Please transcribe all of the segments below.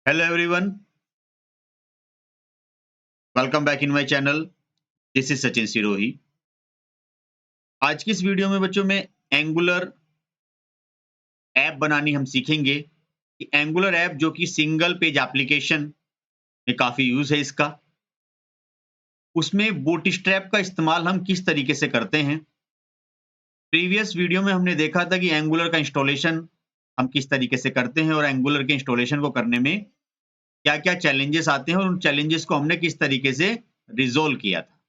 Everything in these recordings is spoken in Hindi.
Hello everyone, welcome back in my channel. This is Sachin Sirohi. आज की इस वीडियो में बच्चों में एंगुलर ऐप बनानी हम सीखेंगे कि एंगुलर ऐप जो कि सिंगल पेज एप्लीकेशन में काफी यूज है इसका, उसमें बूटस्ट्रैप का इस्तेमाल हम किस तरीके से करते हैं। प्रीवियस वीडियो में हमने देखा था कि एंगुलर का इंस्टॉलेशन हम किस तरीके से करते हैं और एंगुलर के इंस्टॉलेशन को करने में क्या-क्या चैलेंजेस आते हैं और उन चैलेंजेस को हमने किस तरीके से रिजोल्व किया था।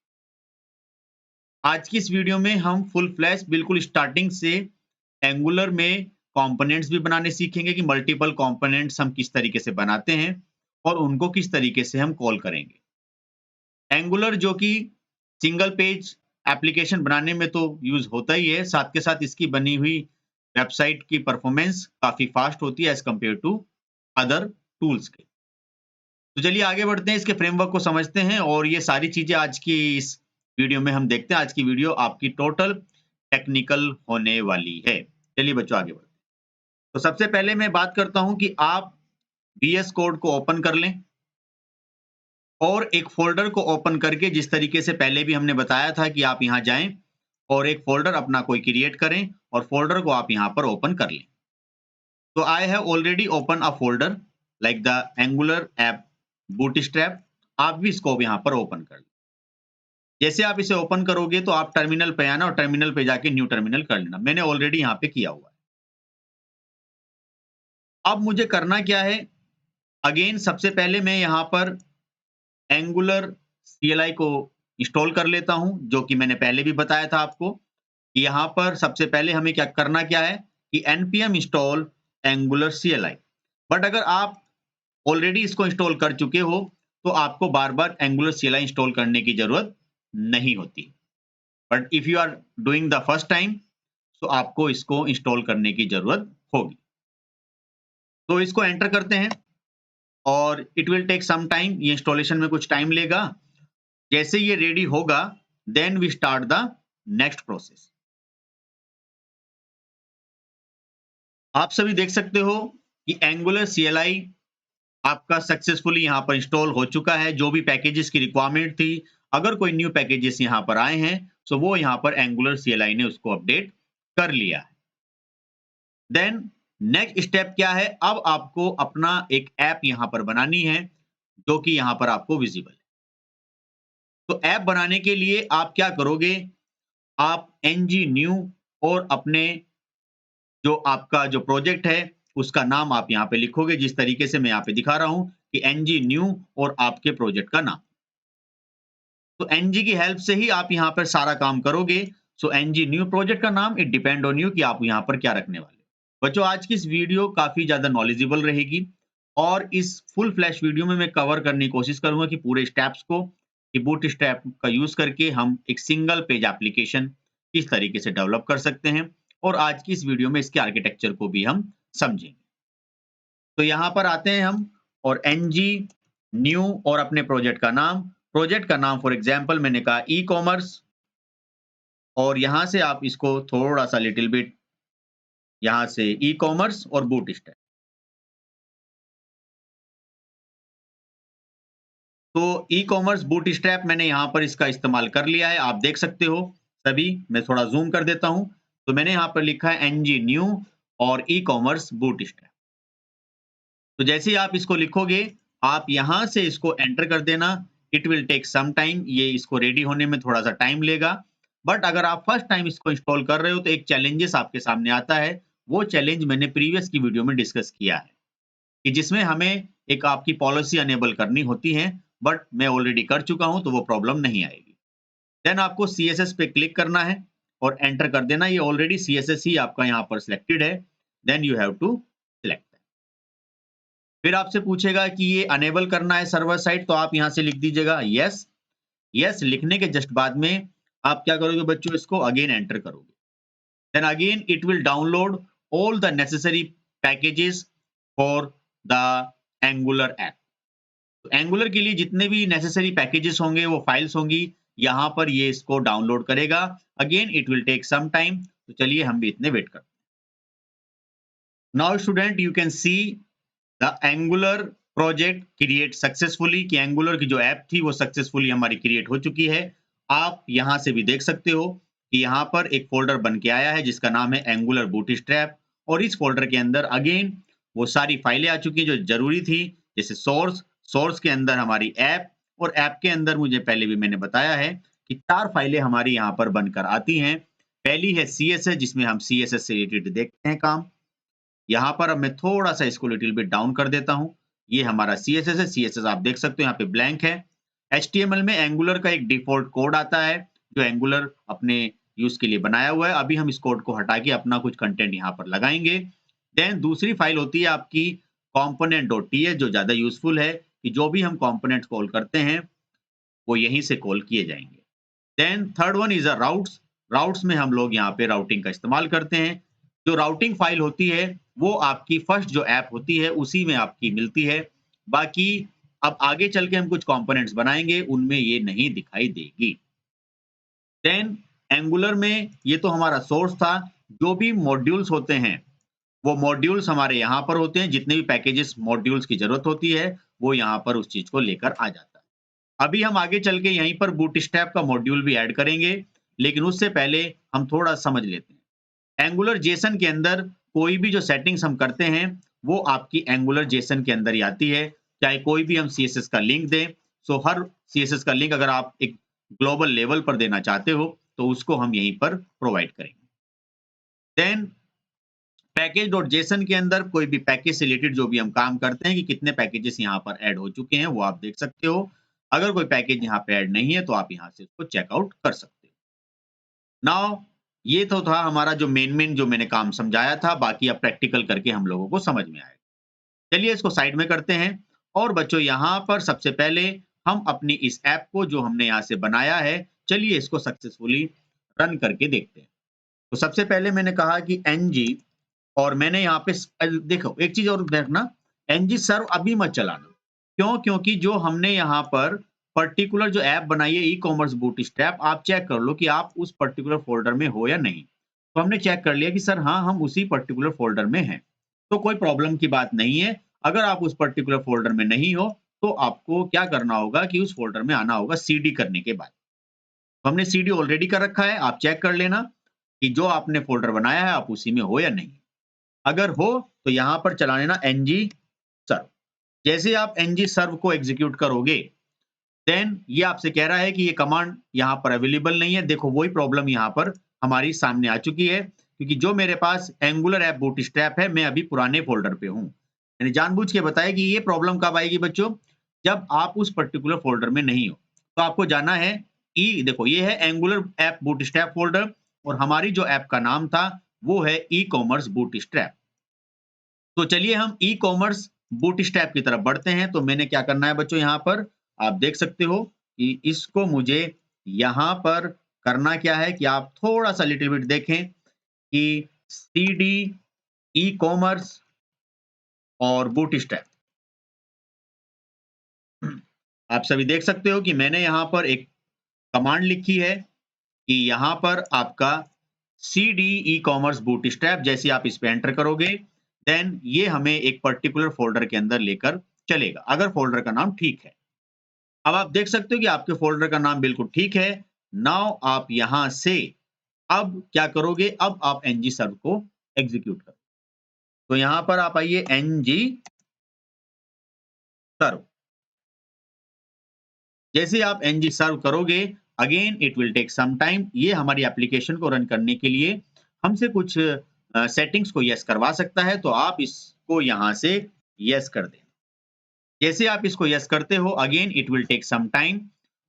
आज की इस वीडियो में हम फुल फ्लैश बिल्कुल स्टार्टिंग से एंगुलर में कंपोनेंट्स भी बनाने सीखेंगे कि मल्टीपल कंपोनेंट्स हम किस तरीके से बनाते हैं और उनको किस तरीके से हम कॉल करेंगे। एंगुलर जो कि सिंगल पेज एप्लीकेशन बनाने में तो यूज होता ही है, साथ के साथ इसकी बनी हुई वेबसाइट की परफॉर्मेंस काफी फास्ट होती है as compared to other tools के। तो चलिए आगे बढ़ते हैं, इसके फ्रेमवर्क को समझते हैं और ये सारी चीजें आज की इस वीडियो में हम देखते हैं। आज की वीडियो आपकी टोटल टेक्निकल होने वाली है। चलिए बच्चों आगे बढ़ते हैं। तो सबसे पहले मैं बात करता हूं कि आप VS कोड को ओपन कर लें और एक फोल्डर को ओपन करके, जिस तरीके से पहले भी हमने बताया था कि आप यहां जाएं और एक फोल्डर अपना कोई क्रिएट करें और फोल्डर को आप यहां पर ओपन कर लें। तो I have already open a folder like the Angular app bootstrap. आप भी इसको यहां पर ओपन कर लें। जैसे आप इसे ओपन करोगे तो आप टर्मिनल पे आना और टर्मिनल पे जाके न्यू टर्मिनल कर लेना। मैंने ऑलरेडी यहाँ पे किया हुआ है। अब मुझे करना क्या है, अगेन सबसे पहले मैं यहाँ पर एंगुलर CLI को इंस्टॉल कर लेता हूँ, जो कि मैंने पहले भी बताया था आपको कि यहाँ पर सबसे पहले हमें क्या करना क्या है कि npm install angular CLI। But अगर आप ऑलरेडी इसको इंस्टॉल कर चुके हो तो आपको बार बार एंगुलर CLI इंस्टॉल करने की जरूरत नहीं होती। But if you are doing the first time तो आपको इसको इंस्टॉल करने की जरूरत होगी। तो इसको एंटर करते हैं और it will take some time, ये इंस्टॉलेशन में कुछ टाइम लेगा। जैसे ये रेडी होगा then we start the next process. आप सभी देख सकते हो कि एंगुलर CLI आपका सक्सेसफुली यहाँ पर इंस्टॉल हो चुका है। जो भी पैकेजेस की रिक्वायरमेंट थी, अगर कोई न्यू पैकेजेस यहाँ पर आए हैं तो वो यहाँ पर एंगुलर CLI ने उसको अपडेट कर लिया है। देन नेक्स्ट स्टेप क्या है, अब आपको अपना एक ऐप यहाँ पर बनानी है जो कि यहाँ पर आपको विजिबल है। तो ऐप बनाने के लिए आप क्या करोगे, आप ng new और अपने जो आपका जो प्रोजेक्ट है उसका नाम आप यहाँ पे लिखोगे, जिस तरीके से मैं यहाँ पे दिखा रहा हूँ कि ng new और आपके प्रोजेक्ट का नाम। तो ng की हेल्प से ही आप यहाँ पर सारा काम करोगे। सो ng new प्रोजेक्ट का नाम, इट डिपेंड ऑन यू कि आप यहाँ पर क्या रखने वाले हो। बच्चों आज की इस वीडियो काफी ज्यादा नॉलेजेबल रहेगी और इस फुल फ्लैश वीडियो में मैं कवर करने की कोशिश करूंगा कि पूरे स्टेप्स को, कि बूटस्ट्रैप का यूज करके हम एक सिंगल पेज एप्लीकेशन किस तरीके से डेवलप कर सकते हैं और आज की इस वीडियो में इसके आर्किटेक्चर को भी हम समझेंगे। तो यहाँ पर आते हैं हम और ng न्यू और अपने प्रोजेक्ट का नाम। प्रोजेक्ट का नाम फॉर एग्जांपल मैंने कहा ई कॉमर्स और यहाँ से आप इसको थोड़ा सा लिटिल बिट यहाँ से ई कॉमर्स और बूटस्ट्रैप। तो ई कॉमर्स बूटस्ट्रैप मैंने यहाँ पर इसका इस्तेमाल कर लिया है, आप देख सकते हो सभी। मैं थोड़ा जूम कर देता हूँ। तो मैंने यहाँ पर लिखा है ng न्यू और ई कॉमर्स बूटस्ट्रैप। तो जैसे ही आप इसको लिखोगे आप यहाँ से इसको एंटर कर देना। It will take some time, ये इसको रेडी होने में थोड़ा सा टाइम लेगा। बट अगर आप फर्स्ट टाइम इसको इंस्टॉल कर रहे हो तो एक चैलेंजेस आपके सामने आता है। वो चैलेंज मैंने प्रीवियस की वीडियो में डिस्कस किया है कि जिसमें हमें एक आपकी पॉलिसी अनेबल करनी होती है, बट मैं ऑलरेडी कर चुका हूं तो वो प्रॉब्लम नहीं आएगी। देन आपको CSS पे क्लिक करना है और एंटर कर देना। ये ऑलरेडी CSS ही आपका यहाँ पर सिलेक्टेड है। Then you have to select. फिर आपसे पूछेगा कि ये अनेबल करना है सर्वर साइड, तो आप यहाँ से लिख दीजिएगा यस। यस लिखने के जस्ट बाद में आप क्या करोगे बच्चों, इसको अगेन एंटर करोगे। Then again it will download all the necessary packages for the Angular app. तो एंगुलर के लिए जितने भी नेसेसरी पैकेजेस होंगे, वो फाइल्स होंगी, यहाँ पर ये इसको डाउनलोड करेगा। Again it will take some time. तो चलिए हम भी इतने वेट करते हैं। Now student you can see the Angular project create successfully कि एंगुलर की जो ऐप थी वो सक्सेसफुली हमारी क्रिएट हो चुकी है। आप यहाँ से भी देख सकते हो कि यहाँ पर एक फ़ोल्डर बन के आया है जिसका नाम है एंगुलर बूटस्ट्रैप और इस फ़ोल्डर के अंदर अगेन वो सारी फाइलें आ चुकी हैं जो ज़रूरी थी। जैसे सोर्स के अंदर हमारी ऐप और ऐप के अंदर मुझे पहले भी मैंने बताया है कि 4 फाइलें हमारी यहाँ पर बनकर आती हैं। पहली है सीएसएस जिसमें हम सीएसएस से रिलेटेड देखते हैं काम। यहाँ पर अब मैं थोड़ा-सा इसको लिटिल बिट डाउन कर देता हूँ। ये हमारा सीएसएस है, सीएसएस आप देख सकते हो यहाँ पे ब्लैंक है। एचटीएमएल में एंगुलर का एक डिफ़ॉल्ट कोड आता है, जो एंगुलर अपने यूज़ के लिए बनाया हुआ है। अभी हम इस कोड को हटा के अपना कुछ कंटेंट यहाँ पर लगाएँगे। देन दूसरी फाइल होती है आपकी component.ts जो ज़्यादा यूज़फुल है कि जो भी हम कंपोनेंट्स कॉल करते हैं, वो यहीं से कॉल किए जाएँगे। Then third one is routes. Routes में हम लोग यहाँ पे राउटिंग का इस्तेमाल करते हैं। जो राउटिंग फाइल होती है, वो आपकी फर्स्ट जो ऐप होती है, उसी में आपकी मिलती है। बाकी अब आगे चल के हम कुछ कंपोनेंट्स बनाएँगे, उनमें ये नहीं दिखाई देगी। देन एंगुलर में ये तो हमारा सोर्स था। जो भी मॉड्यूल्स होते हैं, वो मॉड्यूल्स हमारे यहाँ पर होते हैं। जितने भी पैकेजेस मॉड्यूल्स की ज़रूरत होती है, वो यहाँ पर उस चीज़ को लेकर आ जाता है। अभी हम आगे चल के यहीं पर बूटस्ट्रैप का मॉड्यूल भी ऐड करेंगे, लेकिन उससे पहले हम थोड़ा समझ लेते हैं। एंगुलर जेसन के अंदर कोई भी जो सेटिंग्स हम करते हैं, वो आपकी एंगुलर जेसन के अंदर ही आती है। चाहे कोई भी हम सीएसएस का लिंक दें, सो हर सीएसएस का लिंक अगर आप एक ग्लोबल लेवल पर देना चाहते हो, तो उसको हम यहीं पर प्रोवाइड करेंगे। देन पैकेज.जेसन के अंदर कोई भी पैकेज से रिलेटेड जो भी हम काम करते हैं कि कितने पैकेजेस यहाँ पर ऐड हो चुके हैं, वो आप देख सकते हो। अगर कोई पैकेज यहाँ पे ऐड नहीं है, तो आप यहाँ से उसको चेकआउट कर सकते हो। नाउ ये तो था हमारा जो मेन जो मैंने काम समझाया था, बाकी अब प्रैक्टिकल करके हम लोगों को समझ में आएगा। चलिए इसको साइड में करते हैं और बच्चों यहाँ पर सबसे पहले हम अपनी इस ऐप को जो हमने यहाँ से बनाया है, चलिए इसको सक्सेसफुली रन करके देखते हैं। तो सबसे पहले मैंने कहा कि एनजी और मैंने यहाँ पे देखो एक चीज और देखना, एनजी सर्व अभी मत चलाना। क्यों? क्योंकि जो हमने यहाँ पर पर्टिकुलर जो ऐप बनाई है ई कॉमर्स बूटस्ट्रैप, आप चेक कर लो कि आप उस पर्टिकुलर फोल्डर में हो या नहीं। तो हमने चेक कर लिया कि सर हाँ, हम उसी पर्टिकुलर फोल्डर में हैं। तो कोई प्रॉब्लम की बात नहीं है। अगर आप उस पर्टिकुलर फोल्डर में नहीं हो, तो आपको क्या करना होगा कि उस फोल्डर में आना होगा सीडी करने के बाद। तो हमने सीडी ऑलरेडी कर रखा है, आप चेक कर लेना कि जो आपने फोल्डर बनाया है, आप उसी में हो या नहीं। अगर हो तो यहाँ पर चला लेना एनजी सर्व। जैसे आप एनजी सर्व को एग्जीक्यूट करोगे, देन ये आपसे कह रहा है कि ये कमांड यहाँ पर अवेलेबल नहीं है। देखो वही प्रॉब्लम यहाँ पर हमारी सामने आ चुकी है, क्योंकि जो मेरे पास एंगुलर ऐप बूटस्ट्रैप है, मैं अभी पुराने फोल्डर पे हूँ। मैंने जानबूझ के बताया कि ये प्रॉब्लम कब आएगी बच्चों, जब आप उस पर्टिकुलर फोल्डर में नहीं हो। तो आपको जाना है देखो ये है एंगुलर ऐप बूटस्ट्रैप फोल्डर और हमारी जो ऐप का नाम था वो है ई कॉमर्स बूटस्ट्रैप। तो चलिए हम ई कॉमर्स बूटस्ट्रैप की तरफ बढ़ते हैं। तो मैंने क्या करना है बच्चों, यहाँ पर आप देख सकते हो कि इसको मुझे यहाँ पर करना क्या है कि आप थोड़ा सा लिटिल बिट देखें कि सीडी ई कॉमर्स और बूटस्ट्रैप आप सभी देख सकते हो कि मैंने यहाँ पर एक कमांड लिखी है कि यहाँ पर आपका सीडी ई कॉमर्स बूटस्ट्रैप, जैसे आप इस पे एंटर करोगे, देन ये हमें एक पर्टिकुलर फोल्डर के अंदर लेकर चलेगा, अगर फोल्डर का नाम ठीक है। अब आप देख सकते हो कि आपके फोल्डर का नाम बिल्कुल ठीक है। नाउ आप यहां से अब क्या करोगे, अब आप एनजी सर्व को एग्जीक्यूट करो। तो यहां पर आप आइए एनजी सर्व। जैसे आप एनजी सर्व करोगे, again it will take some time. ये हमारी एप्लीकेशन को रन करने के लिए हमसे कुछ सेटिंग्स को यस करवा सकता है, तो आप इसको यहां से यस कर दें। जैसे आप इसको यस करते हो, again it will take some time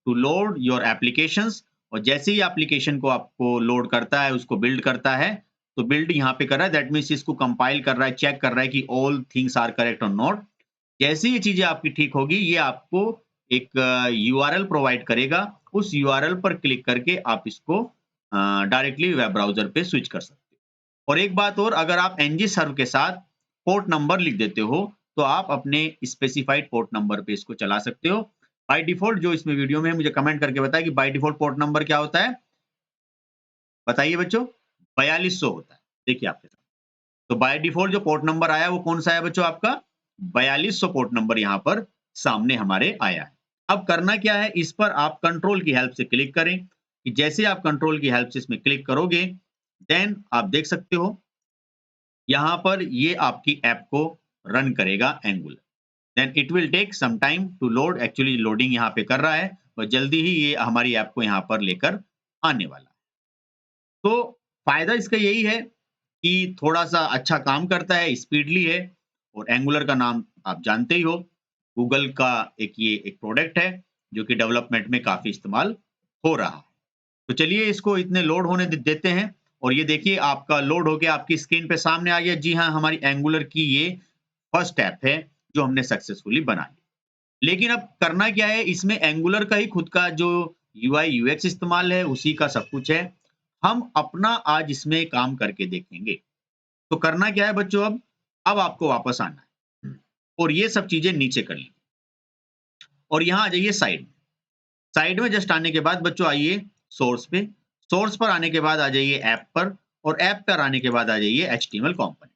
to load your applications. और जैसे ही एप्लीकेशन को आपको लोड करता है, उसको बिल्ड करता है, तो बिल्ड यहाँ पे कर रहा है, दैट मीन्स इसको कंपाइल कर रहा है, चेक कर रहा है कि ऑल थिंग्स आर करेक्ट और नॉट। जैसे ये चीजें आपकी ठीक होगी, ये आपको एक यूआरएल प्रोवाइड करेगा। उस यूआरएल पर क्लिक करके आप इसको डायरेक्टली वेब ब्राउजर पे स्विच कर सकते हो। और एक बात और, अगर आप एनजी सर्व के साथ पोर्ट नंबर लिख देते हो, तो आप अपने स्पेसिफाइड पोर्ट नंबर पे इसको चला सकते हो। बाय डिफॉल्ट जो इसमें वीडियो में मुझे कमेंट करके बताया कि बाय डिफॉल्ट पोर्ट नंबर क्या होता है, बताइए बच्चों। 4200 होता है। देखिए आपके साथ, तो बाय डिफॉल्ट जो पोर्ट नंबर आया वो कौन सा है बच्चों, आपका 4200 पोर्ट नंबर यहाँ पर सामने हमारे आया है। अब करना क्या है, इस पर आप कंट्रोल की हेल्प से क्लिक करें कि जैसे आप कंट्रोल की हेल्प से इसमें क्लिक करोगे देन आप देख सकते हो यहाँ पर ये आपकी ऐप को रन करेगा Angular. Then it will take some time to load, actually loading यहाँ पे कर रहा है और जल्दी ही ये हमारी ऐप को यहाँ पर लेकर आने वाला है। तो फायदा इसका यही है कि थोड़ा-सा अच्छा काम करता है, स्पीडली है और एंगुलर का नाम आप जानते ही हो। गूगल का ये एक प्रोडक्ट है जो कि डेवलपमेंट में काफ़ी इस्तेमाल हो रहा है। तो चलिए इसको इतने लोड होने देते हैं और ये देखिए आपका लोड हो गया, आपकी स्क्रीन पे सामने आ गया। जी हाँ, हमारी एंगुलर की ये फर्स्ट ऐप है जो हमने सक्सेसफुली बना ली। लेकिन अब करना क्या है, इसमें एंगुलर का ही खुद का जो यूआई यूएक्स इस्तेमाल है, उसी का सब कुछ है। हम अपना आज इसमें काम करके देखेंगे। तो करना क्या है बच्चों, अब आपको वापस आना है और ये सब चीजें नीचे कर ली और यहाँ आ जाइए साइड। साइड में जस्ट आने के बाद बच्चों आइए सोर्स पे। सोर्स पर आने के बाद आ जाइए ऐप पर और ऐप पर आने के बाद आ जाइए एचटीएमएल कंपोनेंट।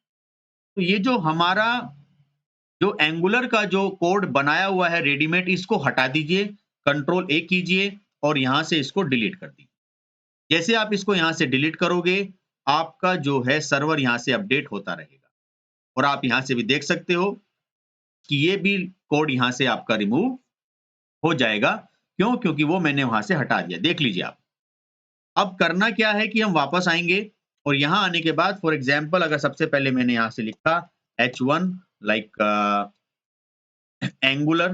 तो ये जो हमारा जो एंगुलर का जो कोड बनाया हुआ है रेडीमेड, इसको हटा दीजिए, कंट्रोल ए कीजिए और यहाँ से इसको डिलीट कर दीजिए। जैसे आप इसको यहाँ से डिलीट करोगे, आपका जो है सर्वर यहाँ से अपडेट होता रहेगा और आप यहाँ से भी देख सकते हो कि ये भी कोड यहाँ से आपका रिमूव हो जाएगा। क्यों? क्योंकि वो मैंने वहाँ से हटा दिया। देख लीजिए आप। अब करना क्या है कि हम वापस आएँगे और यहाँ आने के बाद फॉर एग्जांपल अगर सबसे पहले मैंने यहाँ से लिखा H1 like angular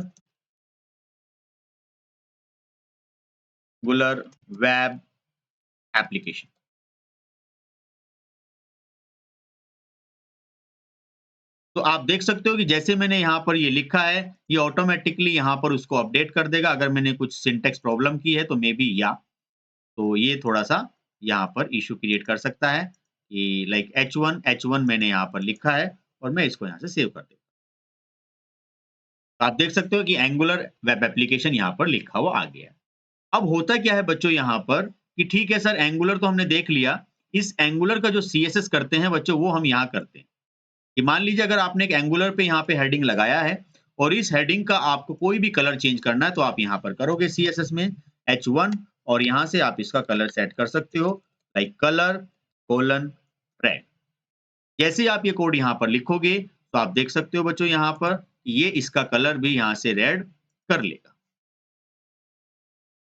web application. तो आप देख सकते हो कि जैसे मैंने यहाँ पर ये लिखा है, ये ऑटोमैटिकली यहाँ पर उसको अपडेट कर देगा। अगर मैंने कुछ सिंटैक्स प्रॉब्लम की है तो मे बी तो ये थोड़ा-सा यहाँ पर इश्यू क्रिएट कर सकता है कि लाइक H1 मैंने यहाँ पर लिखा है और मैं इसको यहाँ से सेव कर देता हूँ। तो आप देख सकते हो कि एंगुलर वेब एप्लीकेशन यहाँ पर लिखा हुआ आ गया है। अब होता क्या है बच्चों यहाँ पर कि ठीक है सर, एंगुलर तो हमने देख लिया। इस एंगुलर का जो सीएसएस करते हैं बच्चों, वो हम यहाँ करते हैं। कि मान लीजिए अगर आपने एक एंगुलर पे यहाँ पे हेडिंग लगाया है और इस हेडिंग का आपको कोई भी कलर चेंज करना है तो आप यहाँ पर करोगे सीएसएस में H1 और यहाँ से आप इसका कलर सेट कर सकते हो लाइक कलर कोलन रेड। जैसे आप ये कोड यहाँ पर लिखोगे तो आप देख सकते हो बच्चों यहाँ पर ये इसका कलर भी यहाँ से रेड कर लेगा।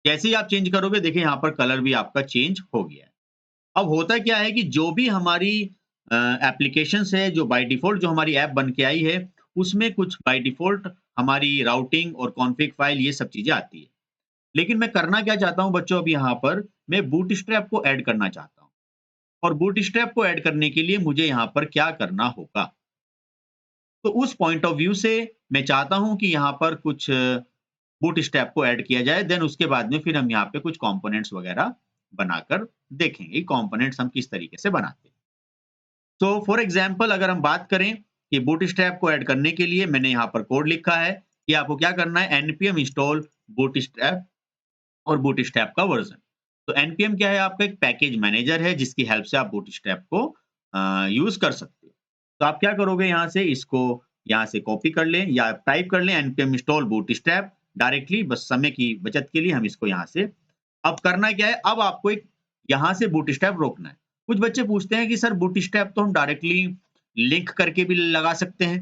जैसे ही आप चेंज करोगे देखिए यहाँ पर कलर भी आपका चेंज हो गया है। अब होता क्या है कि जो भी हमारी एप्लीकेशंस है, जो बाय डिफ़ॉल्ट जो हमारी ऐप बन के आई है, उसमें कुछ बाय डिफ़ॉल्ट हमारी राउटिंग और कॉन्फ़िग फ़ाइल ये सब चीज़ें आती है। लेकिन मैं करना क्या चाहता हूँ बच्चों, अब यहाँ पर मैं बूटस्ट्रैप को ऐड करना चाहता हूँ और बूटस्ट्रैप को ऐड करने के लिए मुझे यहाँ पर क्या करना होगा? तो उस पॉइंट ऑफ व्यू से मैं चाहता हूँ कि यहाँ पर कुछ बूटस्ट्रैप को ऐड किया जाए, देन उसके बाद में फिर हम यहाँ पे कुछ कंपोनेंट्स वगैरह बनाकर देखेंगे, कंपोनेंट्स हम किस तरीके से बनाते हैं। तो फॉर एग्जांपल अगर हम बात करें कि बूटस्ट्रैप को ऐड करने के लिए मैंने यहाँ पर कोड लिखा है कि आपको क्या करना है, npm इंस्टॉल बूटस्ट्रैप और बूटस्ट्रैप का वर्जन। तो npm क्या है, आपका एक पैकेज मैनेजर है जिसकी हेल्प से आप बूटस्ट्रैप को यूज कर सकते हो। तो आप क्या करोगे, यहाँ से इसको यहाँ से कॉपी कर लें या टाइप कर लें npm इंस्टॉल बूटस्ट्रैप डायरेक्टली, बस समय की बचत के लिए हम इसको यहाँ से। अब करना क्या है, अब आपको एक यहाँ से बूटस्ट्रैप रोकना है। कुछ बच्चे पूछते हैं कि सर बूटस्ट्रैप तो हम डायरेक्टली लिंक करके भी लगा सकते हैं।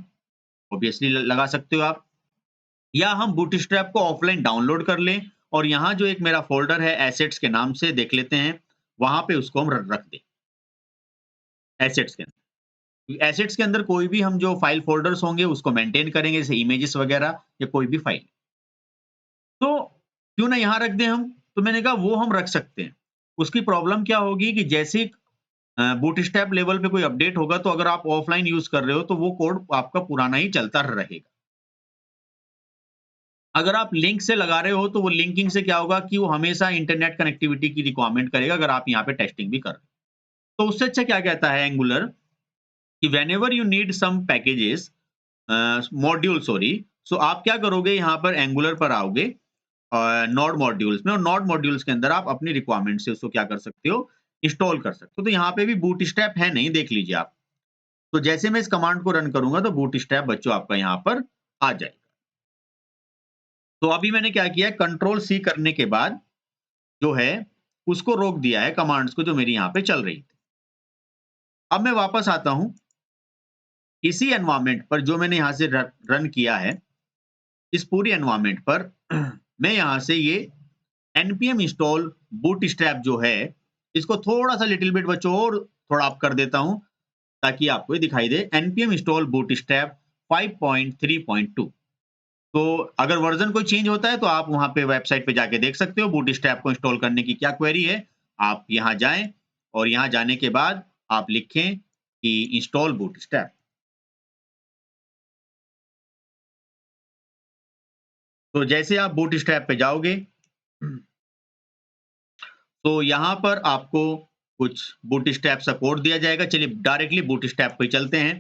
ऑब्वियसली लगा सकते हो आप, या हम बूटस्ट्रैप को ऑफलाइन डाउनलोड कर लें और यहाँ जो एक मेरा फ़ोल्डर है एसेट्स के नाम से देख लेते हैं, वहाँ पे उसको हम र रख दें एसेट्स के अंदर। एसेट्स के अंदर कोई भी हम जो फ़ाइल फ़ोल्डर्स होंगे उसको मेंटेन करेंगे, जैसे इमेजेस वगैरह या कोई भी फ़ाइल। तो क्यों ना यहाँ रख दें हम? तो मैंने कहा वो हम रख सकते हैं। उसकी प्रॉब्लम क्या होगी कि जैसे बूटस्ट्रैप लेवल पे कोई अपडेट होगा तो अगर आप ऑफलाइन यूज़ कर रहे हो तो वो कोड आपका पुराना ही चलता रहेगा। अगर आप लिंक से लगा रहे हो तो वो लिंकिंग से क्या होगा कि वो हमेशा इंटरनेट कनेक्टिविटी की रिक्वायरमेंट करेगा अगर आप यहाँ पे टेस्टिंग भी कर रहे हो। तो उससे अच्छा क्या कहता है एंगुलर कि whenever you need some packages module sorry, so आप क्या करोगे, यहाँ पर एंगुलर पर आओगे नोड मॉड्यूल्स में और नोड मॉड्यूल्स के अंदर आप अपनी रिक्वायरमेंट से उसको क्या कर सकते हो, इंस्टॉल कर सकते हो। तो यहाँ पे भी बूटस्ट्रैप है नहीं, देख लीजिए आप। तो जैसे मैं इस कमांड को रन करूंगा तो बूटस्ट्रैप बच्चों आपका यहाँ पर आ जाएगा। तो अभी मैंने क्या किया है, कंट्रोल सी करने के बाद जो है उसको रोक दिया है कमांड्स को जो मेरी यहाँ पे चल रही थी। अब मैं वापस आता हूं इसी एनवायरनमेंट पर जो मैंने यहाँ से रन किया है, इस पूरी एनवायरनमेंट पर मैं यहाँ से ये npm इंस्टॉल बूटस्ट्रैप जो है इसको थोड़ा सा लिटिल बिट बच्चों और थोड़ा अप कर देता हूं ताकि आपको ये दिखाई दे। npm install bootstrap 5.3.2। तो अगर वर्जन कोई चेंज होता है तो आप वहां पे वेबसाइट पे जाके देख सकते हो बूटस्ट्रैप को इंस्टॉल करने की क्या क्वेरी है। आप यहाँ जाएं और यहाँ जाने के बाद आप लिखें कि इंस्टॉल बूटस्ट्रैप। तो जैसे आप बूटस्ट्रैप पे जाओगे तो यहाँ पर आपको कुछ बूटस्ट्रैप सा कोड दिया जाएगा। चलिए डायरेक्टली बूटस्ट्रैप पे चलते हैं,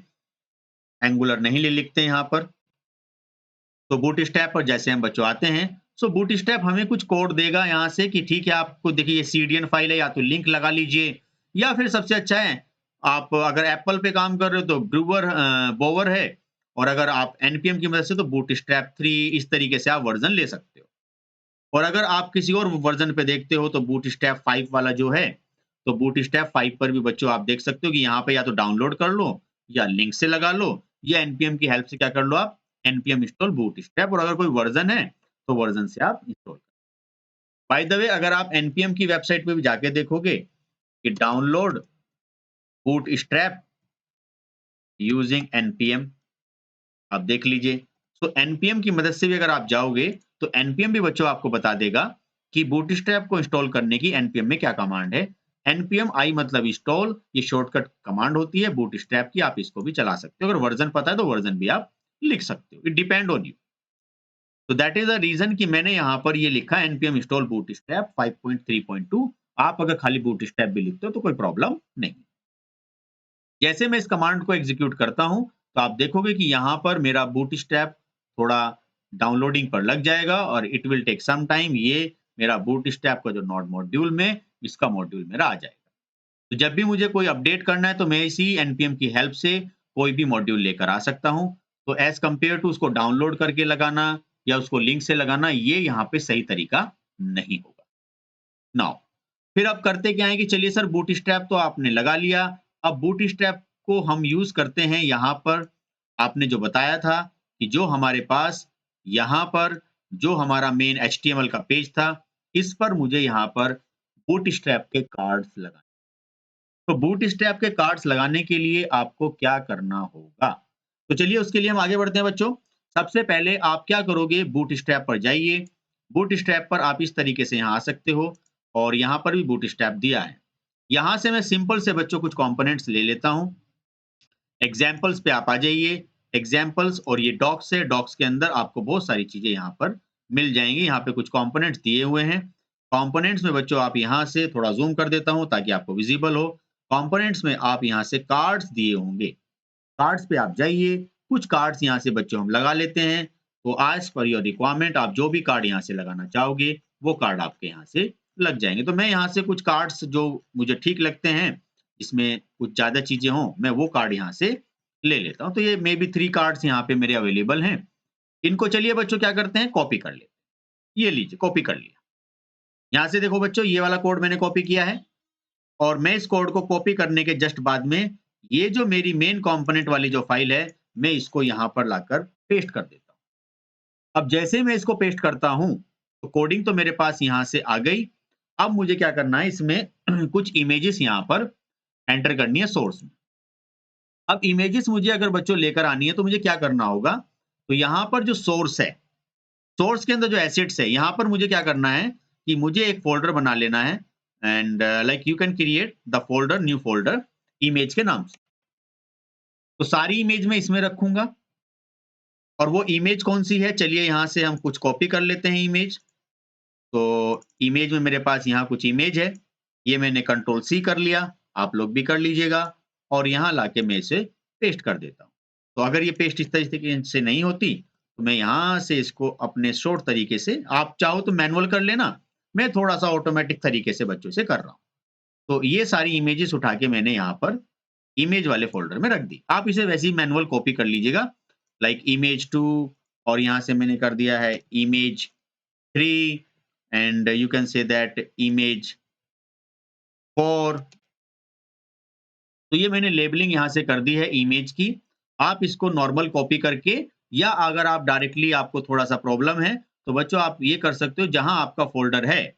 एंगुलर नहीं ले लिखते हैं यहाँ पर। तो बूटस्ट्रैप पर जैसे हम बच्चों आते हैं, सो बूटस्ट्रैप हमें कुछ कोड देगा यहाँ से कि ठीक है आपको देखिए ये सीडीएन फाइल है, या तो लिंक लगा लीजिए या फिर सबसे अच्छा है आप अगर एप्पल पे काम कर रहे हो तो बोवर है, और अगर आप npm की मदद से तो बूटस्ट्रैप 3 इस तरीके से आप वर्जन ले सकते हो। और अगर आप किसी और वर्जन पे देखते हो तो बूटस्ट्रैप 5 वाला जो है, तो बूटस्ट्रैप 5 पर भी बच्चों आप देख सकते हो कि यहाँ पे या तो डाउनलोड कर लो या लिंक से लगा लो या npm की हेल्प से क्या कर लो आप npm इंस्टॉल बूटस्ट्रैप, और अगर कोई वर्जन है तो वर्जन से आप इंस्टॉल। बाय द वे अगर आप npm की वेबसाइट पे भी जाके देखोगे कि डाउनलोड बूटस्ट्रैप यूजिंग npm, आप देख लीजिए। तो npm की मदद से भी अगर आप जाओगे तो npm भी बच्चों आपको बता देगा कि बूटस्ट्रैप को इंस्टॉल करने की npm में क्या कमांड है। npm i मतलब इंस्टॉल, ये शॉर्टकट कमांड होती है बूटस्ट्रैप की, आप इसको भी चला सकते हो। अगर वर्जन पता है तो वर्जन भी आप लिख सकते हो, इट डिपेंड ऑन यू। तो दैट इज द रीजन कि मैंने यहाँ पर ये लिखा npm इंस्टॉल बूटस्ट्रैप 5.3.2। आप अगर खाली बूटस्ट्रैप भी लिखते हो तो कोई प्रॉब्लम नहीं। जैसे मैं इस कमांड को एग्जीक्यूट करता हूं तो आप देखोगे कि यहाँ पर मेरा बूटस्ट्रैप थोड़ा डाउनलोडिंग पर लग जाएगा और it will take some time. ये मेरा बूटस्ट्रैप का जो नोड मॉड्यूल में इसका मॉड्यूल मेरा आ जाएगा। तो जब भी मुझे कोई अपडेट करना है तो मैं इसी npm की हेल्प से कोई भी मॉड्यूल लेकर आ सकता हूं। तो एज कंपेयर टू उसको डाउनलोड करके लगाना या उसको लिंक से लगाना, ये यहाँ पे सही तरीका नहीं होगा। नाउ फिर अब करते क्या है कि चलिए सर बूटस्ट्रैप तो आपने लगा लिया, अब बूटस्ट्रैप को हम यूज करते हैं यहाँ पर। आपने जो बताया था कि जो हमारे पास यहाँ पर जो हमारा मेन HTML का पेज था, इस पर मुझे यहाँ पर बूटस्ट्रैप के कार्ड्स लगाने। तो बूटस्ट्रैप के कार्ड्स लगाने के लिए आपको क्या करना होगा, तो चलिए उसके लिए हम आगे बढ़ते हैं बच्चों। सबसे पहले आप क्या करोगे, बूटस्ट्रैप पर जाइए। बूटस्ट्रैप पर आप इस तरीके से यहाँ आ सकते हो और यहाँ पर भी बूटस्ट्रैप दिया है। यहाँ से मैं सिंपल से बच्चों कुछ कंपोनेंट्स ले लेता हूँ। एग्जाम्पल्स पे आप आ जाइए, एग्जाम्पल्स और ये डॉक्स है, डॉक्स के अंदर आपको बहुत सारी चीजें यहाँ पर मिल जाएंगी। यहाँ पे कुछ कंपोनेंट्स दिए हुए हैं। कंपोनेंट्स में बच्चों आप यहाँ से थोड़ा जूम कर देता हूँ ताकि आपको विजिबल हो। कंपोनेंट्स में आप यहाँ से कार्ड्स दिए होंगे, कार्ड्स पे आप जाइए। कुछ कार्ड्स यहाँ से बच्चों हम लगा लेते हैं। तो आज पर योर रिक्वायरमेंट आप जो भी कार्ड यहाँ से लगाना चाहोगे वो कार्ड आपके यहाँ से लग जाएंगे। तो मैं यहाँ से कुछ कार्ड्स जो मुझे ठीक लगते हैं, इसमें कुछ ज्यादा चीजें हों, मैं वो कार्ड यहाँ से ले लेता हूँ। तो ये मे बी 3 कार्ड्स यहाँ पे मेरे अवेलेबल हैं। इनको चलिए बच्चों क्या करते हैं, कॉपी कर लेते हैं। ये लीजिए कॉपी कर लिया। यहाँ से देखो बच्चों ये वाला कोड मैंने कॉपी किया है और मैं इस कोड को कॉपी करने के जस्ट बाद में ये जो मेरी मेन कंपोनेंट वाली जो फाइल है, मैं इसको यहाँ पर लाकर पेस्ट कर देता हूँ। अब जैसे मैं इसको पेस्ट करता हूँ तो कोडिंग तो मेरे पास यहाँ से आ गई। अब मुझे क्या करना है, इसमें कुछ इमेजेस यहाँ पर एंटर करनी है सोर्स में। अब इमेजेस मुझे अगर बच्चों लेकर आनी है तो मुझे क्या करना होगा, तो यहाँ पर जो सोर्स है, सोर्स के अंदर जो एसेट्स है, यहाँ पर मुझे क्या करना है कि मुझे एक फोल्डर बना लेना है and like you can create the folder, new folder image के नाम से। तो सारी इमेज में इसमें रखूंगा। और वो इमेज कौन सी है, चलिए यहाँ से हम कुछ कॉपी कर लेते हैं इमेज। तो इमेज में मेरे पास यहाँ कुछ इमेज है, ये मैंने कंट्रोल सी कर लिया, आप लोग भी कर लीजिएगा। और यहाँ लाके मैं इसे पेस्ट कर देता हूँ। तो अगर ये पेस्ट इस तरीके से नहीं होती तो मैं यहाँ से इसको अपने शॉर्ट तरीके से, आप चाहो तो मैनुअल कर लेना, मैं थोड़ा सा ऑटोमेटिक तरीके से बच्चों से कर रहा हूँ। तो ये सारी इमेजेस उठा के मैंने यहाँ पर इमेज वाले फ़ोल्डर में रख दी। आप इसे वैसे ही मैनुअल कॉपी कर लीजिएगा, लाइक इमेज 2 और यहाँ से मैंने कर दिया है image 3 and you can say that image 4। तो ये मैंने लेबलिंग यहाँ से कर दी है इमेज की। आप इसको नॉर्मल कॉपी करके या अगर आप डायरेक्टली आपको थोड़ा-सा प्रॉब्लम है, तो बच्चों आप ये कर सकते हो जहाँ आपका फ़ोल्डर है,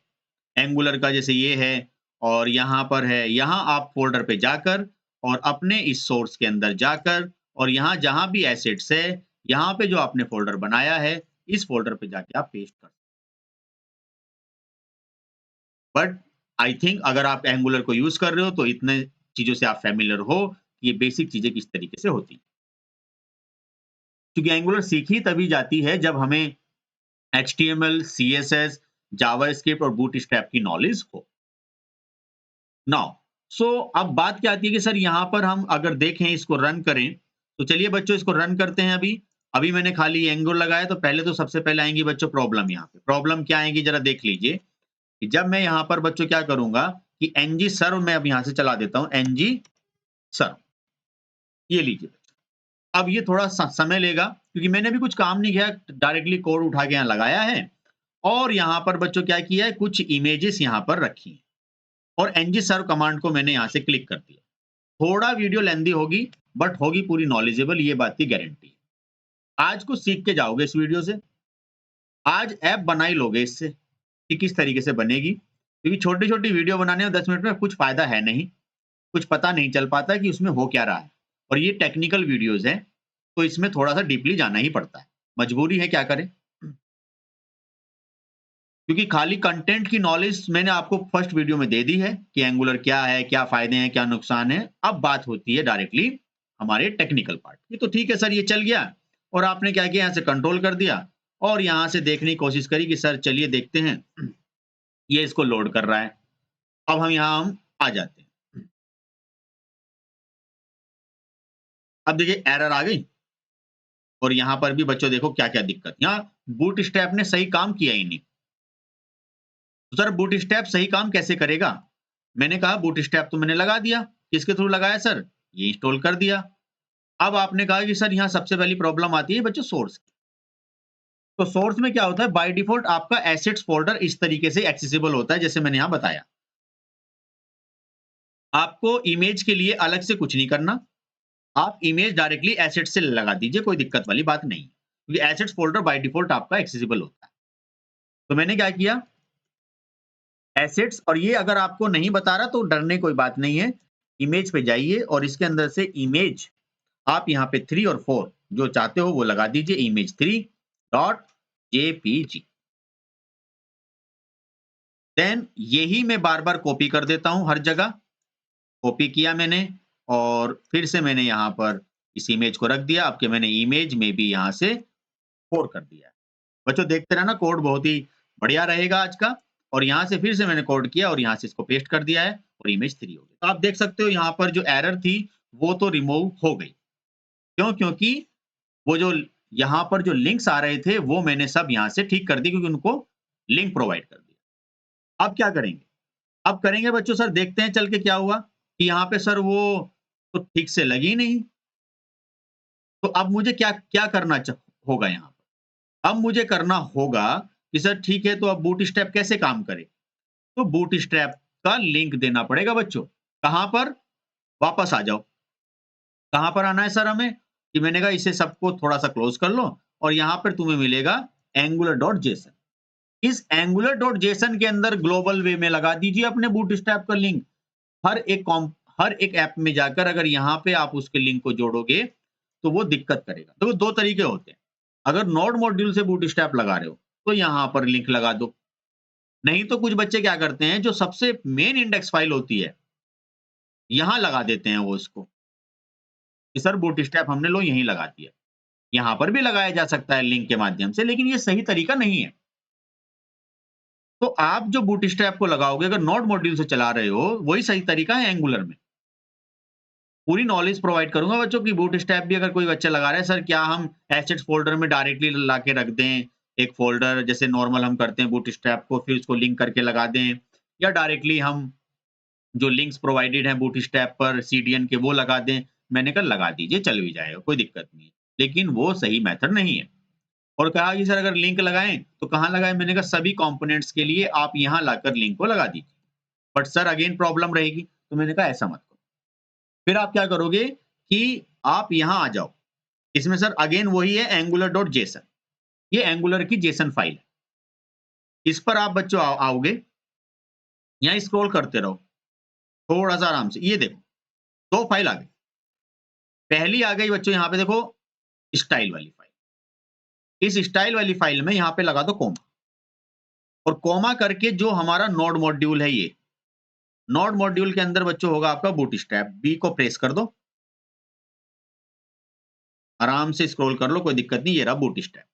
एंगुलर का जैसे ये है और यहाँ पर है, यहाँ आप फ़ोल्डर पे जाकर और अपने इस सोर्स के अंदर जाकर और यहाँ जहाँ भी एसेट्स है, यहाँ पे जो आपने फ़ोल्डर बनाया है, इस फ़ोल्डर पे जाके आप पेस्ट कर। बट आई थिंक अगर आप एंगुलर को यूज़ कर रहे हो, तो इतने चीज़ों से आप फ़ैमिलियर हो, कि ये बेसिक चीज़ें किस तरीके से होती हैं। क्योंकि एंगुलर सीखी तभी जाती है जब हमें एचटीएमएल, सीएसएस, जावास्क्रिप्ट और बूटस्ट्रैप की नॉलेज हो। नाउ सो अब बात क्या आती है कि सर यहाँ पर हम अगर देखें इसको रन करें, तो चलिए बच्चों इसको रन करते हैं अभी। अभी मैंने खाली एंगुलर लगाया तो पहले तो सबसे पहले आएँगी बच्चों प्रॉब्लम यहाँ पे। प्रॉब्लम क्या आएँगी ज़रा देख लीजिए, कि जब मैं यहाँ पर बच्चों क्या करूँगा कि एनजी सर्व मैं अब यहाँ से चला देता हूँ, एनजी सर्व। ये लीजिए। अब ये थोड़ा समय लेगा क्योंकि मैंने भी कुछ काम नहीं किया, डायरेक्टली कोड उठा के यहाँ लगाया है और यहाँ पर बच्चों क्या किया है, कुछ इमेजेस यहाँ पर रखी हैं और एनजी सर्व कमांड को मैंने यहाँ से क्लिक कर दिया। थोड़ा वीडियो लेंथी होगी बट होगी पूरी नॉलेजेबल, ये बात की गारंटी है। आज कुछ सीख के जाओगे इस वीडियो से, आज ऐप बना ही लोगे इससे कि किस तरीके से बनेगी, क्योंकि छोटी-छोटी वीडियो बनाने में 10 मिनट में कुछ फ़ायदा है नहीं, कुछ पता नहीं चल पाता कि उसमें हो क्या रहा है और ये टेक्निकल वीडियोज़ हैं, तो इसमें थोड़ा-सा डीपली जाना ही पड़ता है। मजबूरी है, क्या करें? क्योंकि खाली कंटेंट की नॉलेज मैंने आपको फर्स्ट वीडियो में दे दी है कि एंगुलर क्या है, क्या फ़ायदे हैं, क्या नुकसान है। अब बात होती है डायरेक्टली हमारे टेक्निकल पार्ट की। तो ठीक है सर, ये चल गया और आपने क्या किया, यहाँ से कंट्रोल कर दिया और यहाँ से देखने की कोशिश करी कि सर चलिए देखते हैं, ये इसको लोड कर रहा है। अब हम आ जाते हैं। अब देखिए एरर आ गई और यहाँ पर भी बच्चों देखो क्या-क्या दिक्कत। यहाँ बूटस्ट्रैप ने सही काम किया ही नहीं। तो सर बूटस्ट्रैप सही काम कैसे करेगा? मैंने कहा बूटस्ट्रैप तो मैंने लगा दिया। किसके थ्रू लगाया सर? ये इंस्टॉल कर दिया। अब आपने कहा कि सर यहाँ सबसे पहली प्रॉब्लम आती है बच्चों सोर्स की। तो सोर्स में क्या होता है, बाय डिफॉल्ट आपका एसेट्स फ़ोल्डर इस तरीके से एक्सेसिबल होता है जैसे मैंने यहाँ बताया। आपको इमेज के लिए अलग से कुछ नहीं करना। आप इमेज डायरेक्टली एसेट से लगा दीजिए, कोई दिक्कत वाली बात नहीं है। क्योंकि एसेट्स फ़ोल्डर बाय डिफॉल्ट आपका एक्सेसिबल होता है। तो मैंने क्या किया, एसेट्स, और ये अगर आपको नहीं बता रहा तो डरने कोई बात नहीं है। इमेज पे जाइए और इसके अंदर से इमेज आप यहाँ पे 3 और 4 जो चाहते हो वो लगा दीजिए, इमेज 3 डॉट जेपीजी। देन यही मैं बार-बार कॉपी कर देता हूँ हर जगह। कॉपी किया मैंने और फिर से मैंने यहाँ पर इस इमेज को रख दिया। अब के मैंने इमेज में भी यहाँ से 4 कर दिया है। बच्चों देखते रहना, कोड बहुत ही बढ़िया रहेगा आज का। और यहाँ से फिर से मैंने कोड किया और यहाँ से इसको पेस्ट कर दिया है और इमेज 3 हो गई। तो आप देख सकते हो यहाँ पर जो एरर थी वो तो रिमूव हो गई। क्यों? क्योंकि वो जो यहाँ पर जो लिंक्स आ रहे थे वो मैंने सब यहाँ से ठीक कर दिए, क्योंकि उनको लिंक प्रोवाइड कर दिया। अब क्या करेंगे? अब करेंगे बच्चों, सर देखते हैं चल के क्या हुआ कि यहाँ पे सर वो तो ठीक से लगी नहीं। तो अब मुझे क्या क्या करना होगा यहाँ पर? अब मुझे करना होगा कि सर ठीक है, तो अब बूटस्ट्रैप कैसे काम करे? तो बूटस्ट्रैप का लिंक देना पड़ेगा बच्चों। कहाँ पर? वापस आ जाओ। कहाँ पर आना है सर हमें? कि मैंने कहा इसे सबको थोड़ा-सा क्लोज़ कर लो और यहाँ पर तुम्हें मिलेगा angular.json। इस angular.json के अंदर ग्लोबल वे में लगा दीजिए अपने बूटस्ट्रैप का लिंक। हर एक ऐप में जाकर अगर यहाँ पे आप उसके लिंक को जोड़ोगे, तो वो दिक्कत करेगा। देखो 2 तरीके होते हैं। अगर नोड मॉड्यूल से बूटस्ट्रैप लगा रहे हो, तो यहाँ पर लिंक लगा दो। नहीं तो कुछ बच्चे क्या करते हैं, जो सबसे मेन इंडेक्स फाइल होती है, यहाँ लगा देते हैं वो इसको, कि सर बूटस्ट्रैप हमने लो यहीं लगा दिया। यहाँ पर भी लगाया जा सकता है लिंक के माध्यम से, लेकिन ये सही तरीका नहीं है। तो आप जो बूटस्ट्रैप को लगाओगे, अगर नोड मॉड्यूल से चला रहे हो, वही सही तरीका है एंगुलर में। पूरी नॉलेज प्रोवाइड करूँगा बच्चों की। बूटस्ट्रैप भी अगर कोई बच्चा लगा रहा है, सर क्या हम एसेट्स फ़ोल्डर में डायरेक्टली लाके रख दें, एक फ़ोल्डर जैसे नॉर्मल हम करते हैं बूटस्ट्रैप को, फिर उसको लिंक करके लगा दें, या डायरेक्टली हम जो लिंक्स प्रोवाइडेड हैं बूटस्ट्रैप पर सीडीएन के वो लगा दें। मैंने कहा लगा दीजिए, चल भी जाएगा, कोई दिक्कत नहीं है। लेकिन वो सही मेथड नहीं है। और कहा कि सर अगर लिंक लगाएँ तो कहाँ लगाएँ? मैंने कहा सभी कंपोनेंट्स के लिए आप यहाँ लाकर लिंक को लगा दीजिए। बट सर अगेन प्रॉब्लम रहेगी, तो मैंने कहा ऐसा मत करो। फिर आप क्या करोगे कि आप यहाँ आ जाओ। इसमें सर अगेन वही है angular.json, ये एंगुलर की जेसन फाइल है। इस पर आप बच्चों आओगे, यहाँ स्क्रॉल करते रहो, थोड़ा-सा आराम से। ये देखो, 2 फाइल आ गई। पहली आ गई बच्चों यहाँ पे देखो स्टाइल वाली फाइल। इस स्टाइल वाली फाइल में यहाँ पे लगा दो कोमा, और कोमा करके जो हमारा नोड मॉड्यूल है ये, नोड मॉड्यूल के अंदर बच्चों होगा आपका बूटस्ट्रैप। बी को प्रेस कर दो, आराम से स्क्रॉल कर लो, कोई दिक्कत नहीं। ये रहा बूटस्ट्रैप।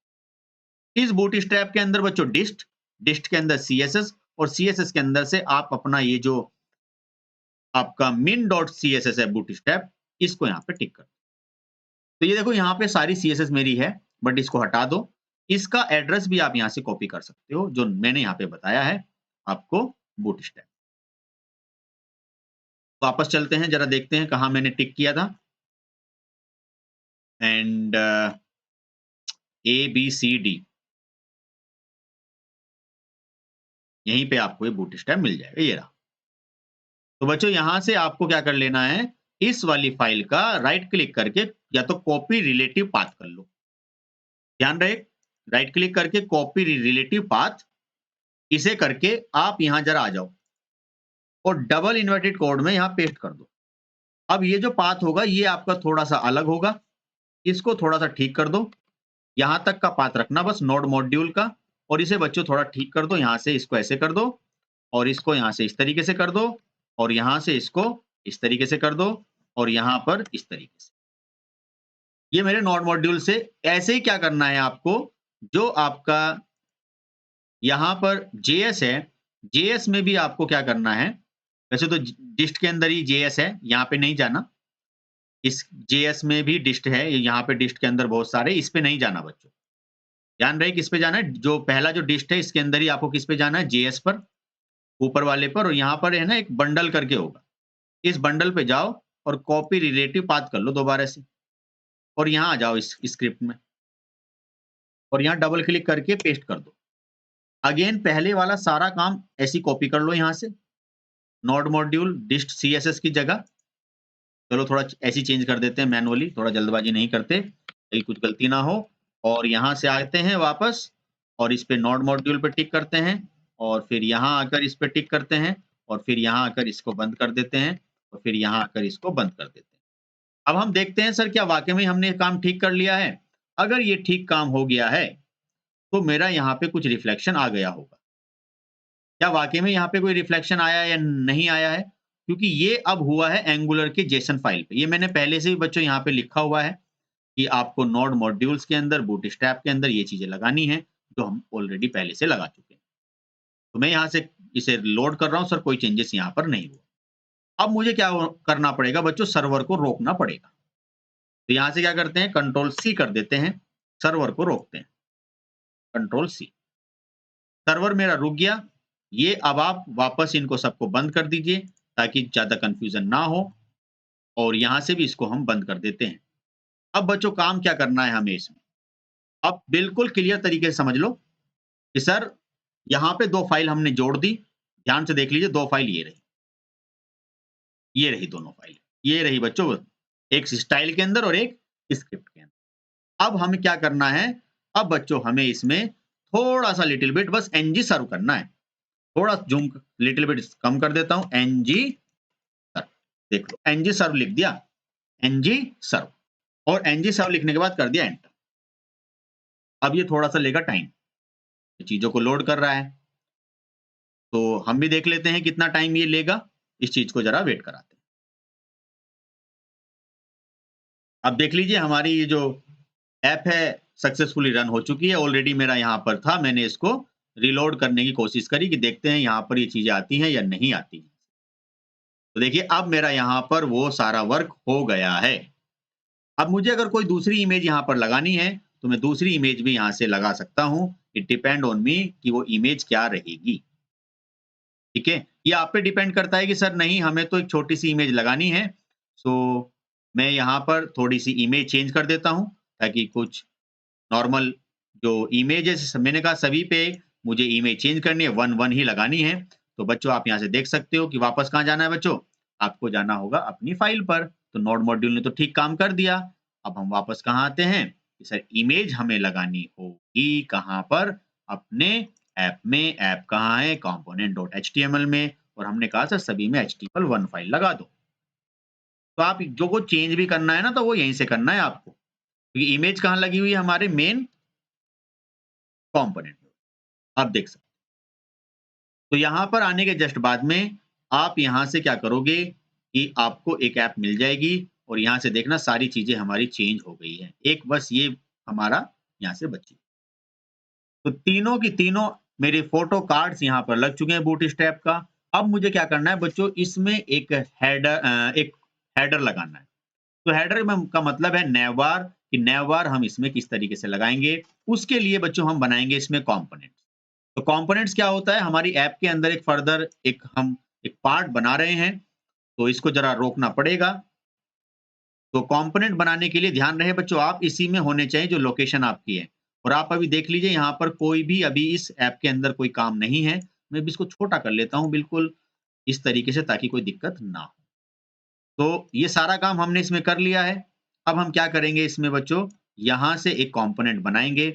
इस बूटस्ट्रैप के अंदर बच्चों डिस्ट के अंदर सीएसएस, और सीएसएस के अंदर से आप अपना ये जो आपका min.css है बूटस्ट्रैप, इसको यहाँ पे टिक कर दो। तो ये देखो यहाँ पे सारी सीएसएस मेरी है, बट इसको हटा दो। इसका एड्रेस भी आप यहाँ से कॉपी कर सकते हो, जो मैंने यहाँ पे बताया है आपको बूटस्ट्रैप। वापस चलते हैं, जरा देखते हैं कहाँ मैंने टिक किया था। एंड ABCD, यहीं पे आपको ये बूटस्ट्रैप मिल जाएगा, ये रहा। तो बच्चों यहाँ से आपको क्या कर लेना है, इस वाली फाइल का राइट क्लिक करके या तो कॉपी रिलेटिव पाथ कर लो। ध्यान रहे, राइट क्लिक करके कॉपी रिलेटिव पाथ, इसे करके आप यहाँ जरा आ जाओ और डबल इन्वर्टेड कोड में यहाँ पेस्ट कर दो। अब ये जो पाथ होगा ये आपका थोड़ा सा अलग होगा, इसको थोड़ा सा ठीक कर दो। यहाँ तक का पाथ रखना बस नोड मॉड्यूल का, और इसे बच्चों थोड़ा ठीक कर दो। यहाँ से इसको ऐसे कर दो, और इसको यहाँ से इस तरीके से कर दो, और यहाँ से इसको इस तरीके से कर दो, और यहाँ पर इस तरीके से। ये मेरे नोड मॉड्यूल से ऐसे ही क्या करना है आपको, जो आपका यहाँ पर JS है, JS में भी आपको क्या करना है। वैसे तो डिस्ट के अंदर ही JS है, यहाँ पे नहीं जाना। इस JS में भी डिस्ट है, यहाँ पे डिस्ट के अंदर बहुत सारे, इस पे नहीं जाना बच्चों। ध्यान रहे किस पे जाना है, जो पहला जो डिस्ट है इसके अंदर ही आपको किस पे जाना है, JS पर, ऊपर वाले पर। और यहाँ पर है ना एक बंडल करके होगा, इस बंडल पे जाओ और कॉपी रिलेटिव पाथ कर लो दोबारा से, और यहाँ आ जाओ इस स्क्रिप्ट में, और यहाँ डबल क्लिक करके पेस्ट कर दो। अगेन पहले वाला सारा काम ऐसी कॉपी कर लो यहाँ से, नोड मॉड्यूल डिस्ट CSS की जगह। चलो थोड़ा ऐसी चेंज कर देते हैं मैनुअली, थोड़ा जल्दबाजी नहीं करते, कहीं कुछ गलती ना हो। और यहाँ से आते हैं वापस, और इस पे नोड मॉड्यूल पे टिक करते हैं, और फिर यहाँ आकर इस पे टिक करते हैं, और फिर यहाँ आकर इसको बंद कर देते हैं, और फिर यहाँ आकर इसको बंद कर देते हैं। अब हम देखते हैं सर क्या वाकई में हमने काम ठीक कर लिया है। अगर ये ठीक काम हो गया है तो मेरा यहाँ पे कुछ रिफ्लेक्शन आ गया होगा। क्या वाकई में यहाँ पे कोई रिफ्लेक्शन आया या नहीं आया है? क्योंकि ये अब हुआ है एंगुलर के जेसन फाइल पे। ये मैंने पहले से भी बच्चों यहाँ पे लिखा हुआ है कि आपको नोड मॉड्यूल्स के अंदर, बूटस्ट्रैप के अंदर ये चीजें लगानी है, जो हम ऑलरेडी पहले से लगा चुके हैं। तो मैं यहाँ से इसे लोड कर रहा हूँ सर, कोई चेंजेस यहाँ पर नहीं हुआ। अब मुझे क्या करना पड़ेगा बच्चों, सर्वर को रोकना पड़ेगा। तो यहाँ से क्या करते हैं, Ctrl+C कर देते हैं, सर्वर को रोकते हैं, Ctrl+C। सर्वर मेरा रुक गया। ये अब आप वापस इनको सबको बंद कर दीजिए ताकि ज्यादा कंफ्यूजन ना हो, और यहाँ से भी इसको हम बंद कर देते हैं। अब बच्चों काम क्या करना है हमें इसमें, अब बिल्कुल क्लियर तरीके से समझ लो कि सर यहाँ पे 2 फाइल हमने जोड़ दी। ध्यान से देख लीजिए, 2 फाइल ये रही दोनों फाइल, ये रही बच्चों, एक स्टाइल के अंदर और एक स्क्रिप्ट के अंदर। अब हमें क्या करना है, अब बच्चों हमें इसमें थोड़ा सा लिटिल बिट बस ng सर्व करना है। थोड़ा जूम लिटिल बिट कम कर देता हूं, ng सर्व। देख लो ng सर्व लिख दिया, ng सर्व, और ng सर्व लिखने के बाद कर दिया एंटर। अब ये थोड़ा सा लेगा टाइम, चीजों को लोड कर रहा है, तो हम भी देख लेते हैं कितना टाइम ये लेगा। इस चीज को जरा वेट कराते हैं। अब देख लीजिए हमारी ये जो ऐप है सक्सेसफुली रन हो चुकी है। ऑलरेडी मेरा यहाँ पर था, मैंने इसको रिलोड करने की कोशिश करी कि देखते हैं यहाँ पर ये चीजें आती हैं या नहीं आती हैं। तो देखिए अब मेरा यहाँ पर वो सारा वर्क हो गया है। अब मुझे अगर कोई दूसरी इमेज यहाँ पर लगानी है तो मैं दूसरी इमेज भी यहाँ से लगा सकता हूँ। इट डिपेंड ऑन मी कि वो इमेज क्या रहेगी। ठीक है, ये आप पे डिपेंड करता है कि सर नहीं हमें तो एक छोटी सी इमेज लगानी है, सो मैं यहाँ पर थोड़ी सी इमेज चेंज कर देता हूँ ताकि कुछ नॉर्मल जो इमेजेस मैंने कहा सभी पे मुझे इमेज चेंज करनी है, 1 ही लगानी है। तो बच्चों आप यहाँ से देख सकते हो कि वापस कहाँ जाना है बच्चों? आपको जाना होगा अपनी फाइल पर। तो नोड मॉड्यूल ने तो ठीक काम कर दिया। अब हम वापस कहाँ आते हैं? कि सर इमेज हमें लगानी होगी कहाँ पर? अपने ऐप में। ऐप कहाँ है? component.html में। और हमने कहा सर सभी में html1 फाइल लगा दो। तो आप जो को चेंज भी करना है ना तो वो यहीं से करना है आपको। क्योंकि इमेज कहाँ लगी हुई है? हमारे मेन कंपोनेंट में। आप देख सकते हैं। तो यहाँ पर आने के जस्ट बाद में आप यहाँ से क्या करोगे कि आपको एक ऐप मिल जाएगी और यहाँ से देखना सारी चीजें हमारी चेंज हो गई है। एक बस ये हमारा यहाँ से बची। तो तीनों की तीनों मेरे फोटो कार्ड्स यहाँ पर लग चुके हैं बूटस्ट्रैप का। अब मुझे क्या करना है बच्चों, इसमें एक हेडर लगाना है। तो हेडर में का मतलब है नैवबार, कि नैवबार हम इसमें किस तरीके से लगाएंगे। उसके लिए बच्चों हम बनाएंगे इसमें कंपोनेंट्स। तो कंपोनेंट्स क्या होता है? हमारी ऐप के अंदर एक फर्दर हम एक पार्ट बना रहे हैं, तो इसको जरा रोकना पड़ेगा। तो कंपोनेंट बनाने के लिए ध्यान रहे बच्चों आप इसी में होने चाहिए जो लोकेशन आपकी है। और आप अभी देख लीजिए यहाँ पर कोई भी अभी इस ऐप के अंदर कोई काम नहीं है। मैं भी इसको छोटा कर लेता हूँ बिल्कुल इस तरीके से ताकि कोई दिक्कत ना हो। तो ये सारा काम हमने इसमें कर लिया है। अब हम क्या करेंगे इसमें बच्चों, यहाँ से एक कंपोनेंट बनाएंगे।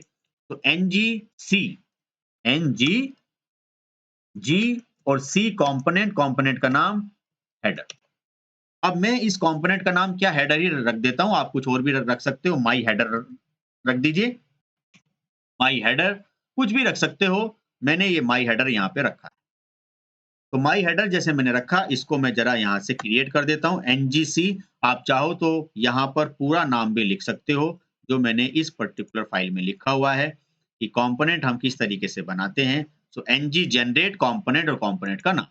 तो एनजी जी और सी कंपोनेंट का नाम हेडर। अब मैं इस कंपोनेंट का नाम क्या हेडर ही रख देता हूं, आप कुछ और भी रख सकते हो, माई हेडर रख दीजिए। माई हेडर कुछ भी रख सकते हो, मैंने ये माई हेडर यहाँ पे रखा है। तो माई हेडर जैसे मैंने रखा, इसको मैं जरा यहाँ से क्रिएट कर देता हूँ एनजीसी। आप चाहो तो यहाँ पर पूरा नाम भी लिख सकते हो जो मैंने इस पर्टिकुलर फाइल में लिखा हुआ है कि कंपोनेंट हम किस तरीके से बनाते हैं। सो एनजी जनरेट कंपोनेंट और कंपोनेंट का नाम।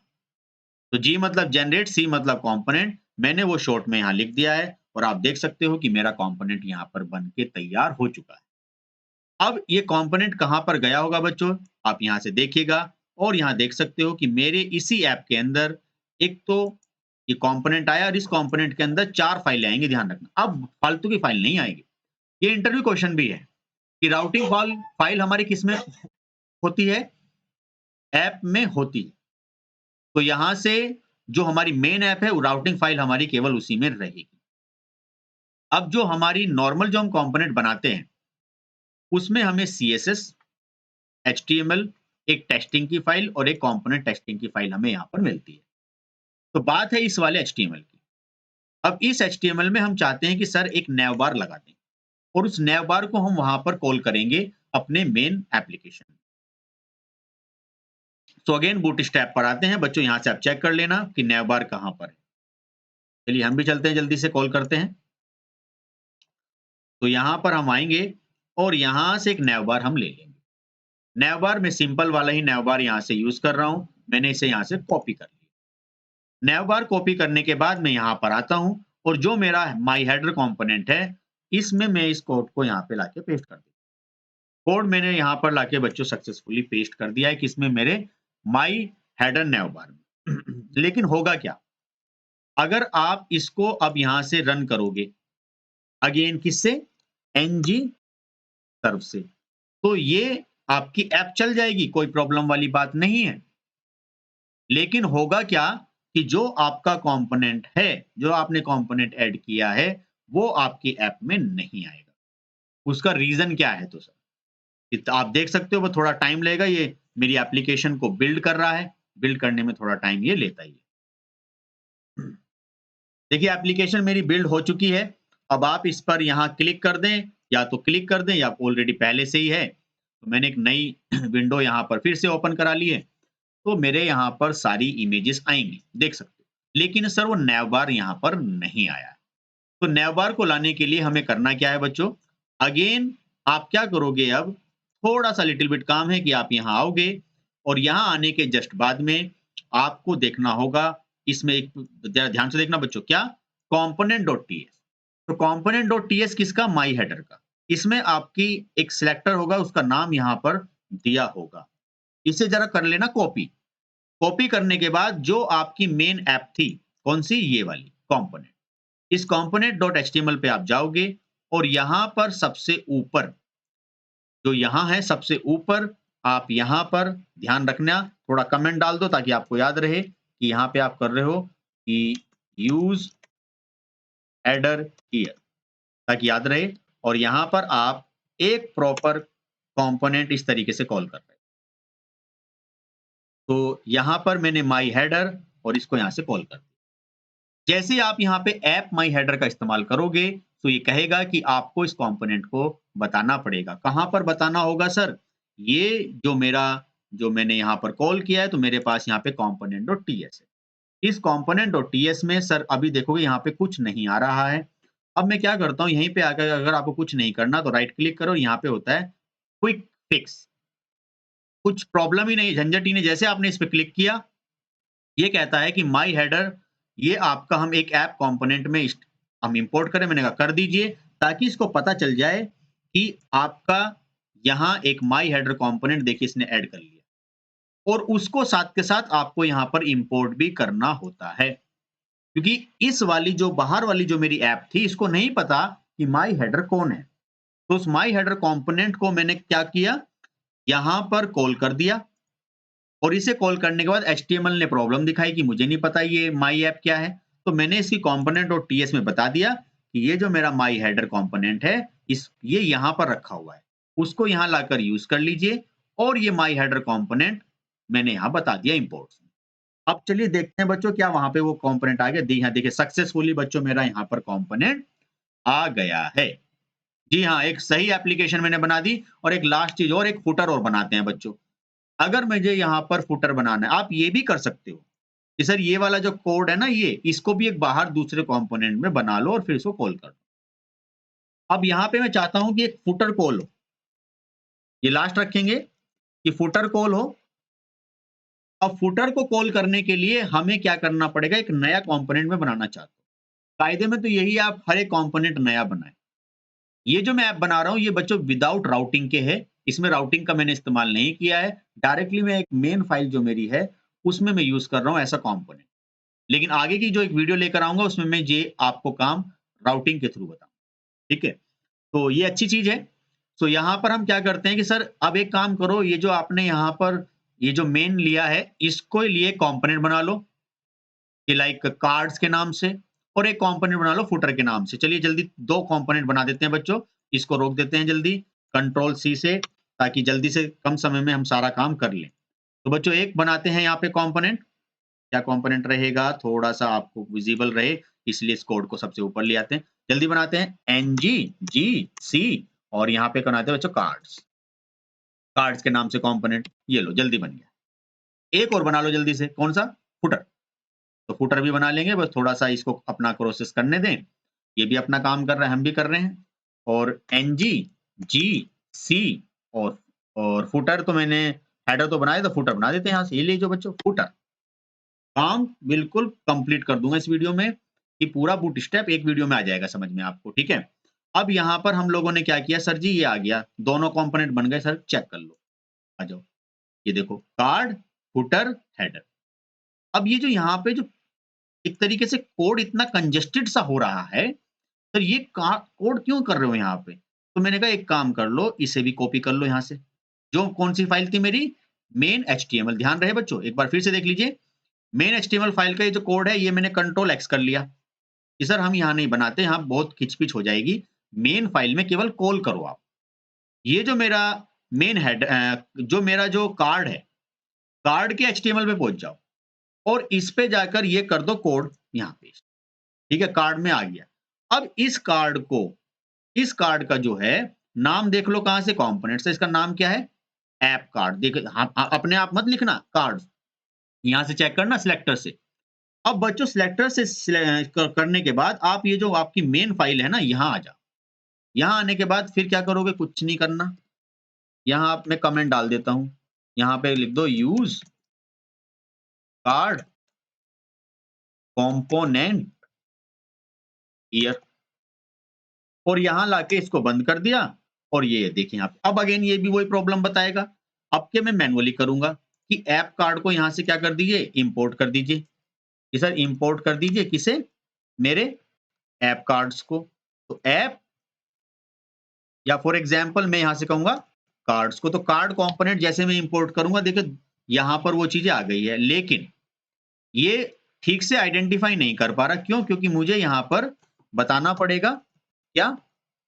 तो जी मतलब जनरेट, सी मतलब कंपोनेंट, मैंने वो शॉर्ट में यहाँ लिख दिया है और आप देख सकते हो कि मेरा कंपोनेंट यहाँ पर बन के तैयार हो चुका है। अब ये कंपोनेंट कहाँ पर गया होगा बच्चों, आप यहाँ से देखिएगा और यहाँ देख सकते हो कि मेरे इसी ऐप के अंदर एक तो ये कंपोनेंट आया और इस कंपोनेंट के अंदर 4 फाइलें आएंगी, ध्यान रखना। अब फालतू की फाइल नहीं आएगी। ये इंटरव्यू क्वेश्चन भी है कि राउटिंग फाइल हमारी किस में होती है? ऐप में होती है। तो यहाँ से जो हमारी मेन ऐप है वो राउटिंग फाइल हमारी केवल उसी में रहेगी। अब जो हमारी नॉर्मल जो हम कंपोनेंट बनाते हैं उसमें हमें सीएसएस, एचटीएमएल, एक टेस्टिंग की फाइल और एक कंपोनेंट टेस्टिंग की फाइल हमें यहाँ पर मिलती है। तो बात है इस वाले एचटीएमएल की। अब इस एचटीएमएल में हम चाहते हैं कि सर एक नैवबार लगा दें और उस नैवबार को हम वहां पर कॉल करेंगे अपने मेन एप्लीकेशन। तो अगेन बूटस्ट्रैप पर आते हैं बच्चों, यहाँ से आप चेक कर लेना कि नैवबार कहाँ पर है। चलिए हम भी चलते हैं, जल्दी से कॉल करते हैं। तो यहाँ पर हम आएंगे और यहाँ से एक नैवबार हम ले लेंगे। नैवबार में सिंपल वाला ही नैवबार यहाँ से यूज कर रहा हूँ, मैंने इसे यहाँ से कॉपी कर लिया। नैवबार कॉपी करने के बाद मैं यहाँ पर आता हूँ और जो मेरा माई हेडर कंपोनेंट है इसमें मैं इस कोड को यहाँ पे लाके पेस्ट कर देता हूँ। कोड मैंने यहाँ पर लाके बच्चों सक्सेसफुली पेस्ट कर दिया है किसमें, मेरे माई हेडर नैवबार में। लेकिन होगा क्या अगर आप इसको अब यहाँ से रन करोगे अगेन किससे, एनजी सर्व से, तो ये आपकी ऐप चल जाएगी, कोई प्रॉब्लम वाली बात नहीं है। लेकिन होगा क्या कि जो आपका कंपोनेंट है, जो आपने कंपोनेंट ऐड किया है, वो आपकी ऐप में नहीं आएगा। उसका रीजन क्या है? तो सर आप देख सकते हो वो थोड़ा टाइम लेगा, ये मेरी एप्लीकेशन को बिल्ड कर रहा है, बिल्ड करने में थोड़ा टाइम ये लेता ही है। देखिए एप्लीकेशन मेरी बिल्ड हो चुकी है। अब आप इस पर यहाँ क्लिक कर दें, या तो क्लिक कर दें या ऑलरेडी पहले से ही है। तो मैंने एक नई विंडो यहाँ पर फिर से ओपन करा ली है। तो मेरे यहाँ पर सारी इमेजेस आएंगी, देख सकते हो। लेकिन सर वो नैवबार यहाँ पर नहीं आया। तो नैवबार को लाने के लिए हमें करना क्या है बच्चों, अगेन आप क्या करोगे, अब थोड़ा सा लिटिल बिट काम है कि आप यहाँ आओगे और यहाँ आने के जस्ट बाद में आपको देखना होगा, इसमें एक ध्यान से देखना बच्चों, क्या component.ts। तो component.ts किसका, माई हेडर का। इसमें आपकी एक सिलेक्टर होगा, उसका नाम यहाँ पर दिया होगा। इसे जरा कर लेना कॉपी। कॉपी करने के बाद जो आपकी मेन ऐप थी, कौन सी? ये वाली कंपोनेंट। इस कंपोनेंट डॉट एचटीएमएल पे आप जाओगे और यहाँ पर सबसे ऊपर जो यहाँ है सबसे ऊपर आप यहाँ पर ध्यान रखना, थोड़ा कमेंट डाल दो ताकि आपको याद रहे कि यहाँ पे आप कर रहे हो कि यूज हेडर हियर, ताकि याद रहे। और यहाँ पर आप एक प्रॉपर कंपोनेंट इस तरीके से कॉल कर रहे हैं। तो यहाँ पर मैंने माई हेडर और इसको यहाँ से कॉल कर दिया। जैसे ही आप यहाँ पे ऐप माई हेडर का इस्तेमाल करोगे तो ये कहेगा कि आपको इस कंपोनेंट को बताना पड़ेगा। कहाँ पर बताना होगा सर? ये जो मैंने यहाँ पर कॉल किया है तो मेरे पास यहाँ पे कंपोनेंट डॉट टीएस है। इस कंपोनेंट डॉट टीएस में सर अभी देखोगे यहाँ पे कुछ नहीं आ रहा है। अब मैं क्या करता हूँ, यहीं पे आकर अगर आपको कुछ नहीं करना तो राइट क्लिक करो, यहाँ पे होता है क्विक फिक्स। कुछ प्रॉब्लम ही नहीं, झंझट ही नहीं। जैसे आपने इस पे क्लिक किया, ये कहता है कि माई हेडर ये आपका हम एक ऐप कंपोनेंट में हम इंपोर्ट करें। मैंने कहा कर दीजिए ताकि इसको पता चल जाए कि आपका यहाँ एक माई हेडर कंपोनेंट देखिए इसने ऐड कर लिया और उसको साथ के साथ आपको यहाँ पर इंपोर्ट भी करना होता है, क्योंकि इस वाली जो बाहर वाली जो मेरी ऐप थी इसको नहीं पता कि माई हेडर कौन है। तो उस माई हेडर कंपोनेंट को मैंने क्या किया, यहाँ पर कॉल कर दिया और इसे कॉल करने के बाद एचटीएमएल ने प्रॉब्लम दिखाई कि मुझे नहीं पता ये माई ऐप क्या है। तो मैंने इसकी कंपोनेंट और टीएस में बता दिया कि ये जो मेरा माई हेडर कंपोनेंट है ये यहाँ पर रखा हुआ है, उसको यहाँ लाकर यूज कर लीजिए। और ये माई हेडर कंपोनेंट मैंने यहाँ बता दिया इंपोर्ट्स में। अब चलिए देखते हैं बच्चों क्या वहां पे वो कंपोनेंट आ गया। यहाँ देखिए सक्सेसफुली बच्चों मेरा यहाँ पर कंपोनेंट आ गया है। जी हाँ, एक सही एप्लीकेशन मैंने बना दी। और एक लास्ट चीज और, एक फुटर और बनाते हैं बच्चों। अगर मुझे यहाँ पर फुटर बनाना है, आप ये भी कर सकते हो कि सर ये वाला जो कोड है ना, ये इसको भी एक बाहर दूसरे कंपोनेंट में बना लो और फिर इसको कॉल कर दो। अब यहाँ पे मैं चाहता हूं कि एक फुटर कॉल हो, ये लास्ट रखेंगे कि फुटर कॉल हो। अब फुटर को कॉल करने के लिए हमें क्या करना पड़ेगा, एक नया कंपोनेंट में बनाना चाहता हूँ। कायदे में तो यही, आप हर एक कंपोनेंट नया बनाएं। ये जो मैं ऐप बना रहा हूँ ये बच्चों विदाउट राउटिंग के है, इसमें राउटिंग का मैंने इस्तेमाल नहीं किया है। डायरेक्टली मैं एक मेन फाइल जो मेरी है उसमें मैं यूज कर रहा हूँ ऐसा कंपोनेंट। लेकिन आगे की जो एक वीडियो लेकर आऊंगा उसमें मैं ये आपको काम राउटिंग के थ्रू बताऊंगा। ठीक है, तो ये अच्छी चीज है। तो यहाँ पर हम क्या करते हैं कि सर अब एक काम करो, ये जो आपने यहाँ पर ये जो मेन लिया है इसको लिए कंपोनेंट बना लो, कि लाइक कार्ड्स के नाम से, और एक कंपोनेंट बना लो फुटर के नाम से। चलिए जल्दी दो कंपोनेंट बना देते हैं बच्चों, इसको रोक देते हैं जल्दी कंट्रोल सी से, ताकि जल्दी से कम समय में हम सारा काम कर लें। तो बच्चों एक बनाते हैं यहाँ पे कंपोनेंट। क्या कंपोनेंट रहेगा, थोड़ा सा आपको विजिबल रहे इसलिए इस कोड को सबसे ऊपर ले आते हैं। जल्दी बनाते हैं NGGC और यहाँ पे बनाते हैं बच्चों कार्ड्स। कार्ड्स के नाम से कंपोनेंट, ये लो जल्दी बन गया। एक और बना लो जल्दी से, कौन सा? फुटर। तो फुटर भी बना लेंगे, बस थोड़ा सा इसको अपना प्रोसेस करने दें। ये भी अपना काम कर रहा है, हम भी कर रहे हैं। और NGGC और फुटर तो मैंने हेडर तो बनाया, तो फुटर बना देते हैं यहाँ से। ये लीजिए बच्चों फुटर। काम बिल्कुल कंप्लीट कर दूंगा इस वीडियो में, कि पूरा बूटस्ट्रैप एक वीडियो में आ जाएगा समझ में आपको। ठीक है, अब यहाँ पर हम लोगों ने क्या किया सर जी, ये आ गया, दोनों कंपोनेंट बन गए सर, चेक कर लो। आ जाओ, ये देखो कार्ड, फुटर, हेडर। अब ये जो यहाँ पे जो एक तरीके से कोड इतना कंजेस्टेड सा हो रहा है, तो ये कोड क्यों कर रहे हो यहाँ पे? तो मैंने कहा एक काम कर लो, इसे भी कॉपी कर लो यहाँ से। जो कौन सी फाइल थी मेरी? Main HTML। ध्यान रहे बच्चों, एक बार फिर से देख लीजिए। मेन HTML फाइल का ये जो कोड है ये मैंने कंट्रोल X कर लिया कि सर हम यहाँ नहीं बनाते, यहाँ बहुत खिचपिच हो जाएगी, मेन फाइल में केवल कॉल करो आप। ये जो मेरा मेन हेड जो मेरा जो कार्ड है, कार्ड के HTML पे पहुंच जाओ और इस पे जाकर ये कर दो कोड यहाँ पे। ठीक है, कार्ड में आ गया। अब इस कार्ड का जो है नाम देख लो कहां से, कंपोनेंट से। इसका नाम क्या है? App card. देखो अपने आप मत लिखना कार्ड, यहां से चेक करना सिलेक्टर से। अब बच्चों सिलेक्टर से करने के बाद आप ये जो आपकी मेन फाइल है ना, यहां आ जाओ। यहां आने के बाद फिर क्या करोगे, कुछ नहीं करना। यहां आप मैं कमेंट डाल देता हूं, यहां पे लिख दो यूज कार्ड कंपोनेंट हियर, और यहां लाके इसको बंद कर दिया। और ये देखिए आप, अब अगेन ये भी वही प्रॉब्लम बताएगा। अब के मैं मैनुअली करूंगा, कि ऐप कार्ड को यहाँ से क्या कर दीजिए, इंपोर्ट कर दीजिए कि सर इंपोर्ट कर दीजिए किसे, मेरे ऐप कार्ड्स को। तो ऐप या फॉर एग्जांपल मैं यहाँ से कहूंगा कार्ड्स को, तो कार्ड कंपोनेंट जैसे मैं इंपोर्ट करूंगा, देखिए यहाँ पर वो चीजें आ गई है, लेकिन ये ठीक से आइडेंटिफाई नहीं कर पा रहा। क्यों? क्योंकि मुझे यहाँ पर बताना पड़ेगा क्या,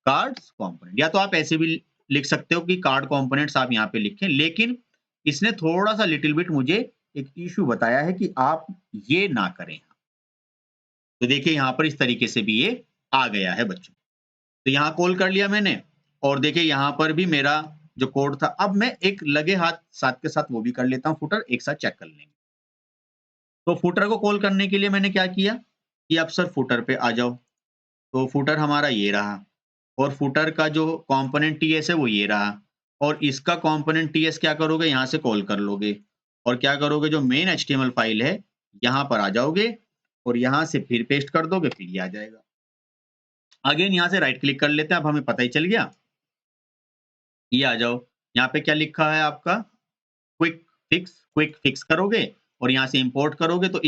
कार्ड्स कंपोनेंट, या तो आप ऐसे भी लिख सकते हो कि कार्ड कंपोनेंट्स आप यहाँ पे लिखें, लेकिन इसने थोड़ा सा लिटिल बिट मुझे एक इश्यू बताया है कि आप ये ना करें। तो देखिए यहाँ पर इस तरीके से भी ये आ गया है बच्चों। तो यहाँ कॉल कर लिया मैंने, और देखिए यहाँ पर भी मेरा जो कोड था, अब मैं एक लगे हाथ साथ के साथ वो भी कर लेता हूँ, फुटर एक साथ चेक कर लेंगे। तो फुटर को कॉल करने के लिए मैंने क्या किया कि अब सर फुटर पे आ जाओ। तो फुटर हमारा ये रहा, और फुटर का जो कंपोनेंट टीएस है वो ये रहा, और इसका कंपोनेंट टीएस क्या करोगे, यहाँ से कॉल कर लोगे, और क्या करोगे, जो मेन एचटीएमएल फाइल है यहाँ पर आ जाओगे, और यहाँ से फिर पेस्ट कर दोगे, फिर ये आ जाएगा। अगेन यहाँ से राइट क्लिक कर लेते हैं, अब हमें पता ही चल गया, ये आ जाओ। यहाँ पे क्या लिखा है आपका, क्विक फिक्स करोगे, और यहाँ से इंपोर्ट करोगे, तो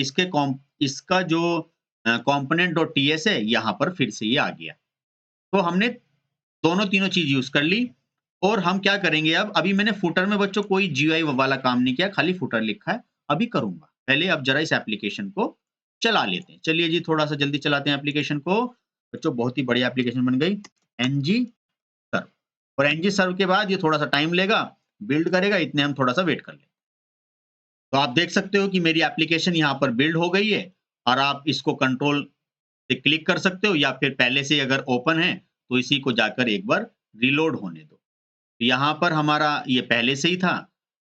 इसका जो कंपोनेंट डॉट टीएस है यहाँ पर फिर से ये आ गया। तो हमने दोनों तीनों चीज यूज कर ली। और हम क्या करेंगे, अब अभी मैंने फुटर में बच्चों कोई जीयूआई वाला काम नहीं किया, खाली फुटर लिखा है, अभी करूंगा। पहले अब जरा इस एप्लीकेशन को चला लेते हैं। चलिए जी, थोड़ा सा जल्दी चलाते हैं एप्लीकेशन को। बच्चों बहुत ही बढ़िया एप्लीकेशन बन गई, एनजी सर्व। और एनजी सर्व के बाद ये थोड़ा सा टाइम लेगा, बिल्ड करेगा, इतने हम थोड़ा सा वेट कर लें। तो आप देख सकते हो कि मेरी एप्लीकेशन यहाँ पर बिल्ड हो गई है, और आप इसको कंट्रोल से क्लिक कर सकते हो, या फिर पहले से अगर ओपन है तो इसी को जाकर एक बार रिलोड होने दो। तो यहाँ पर हमारा ये पहले से ही था,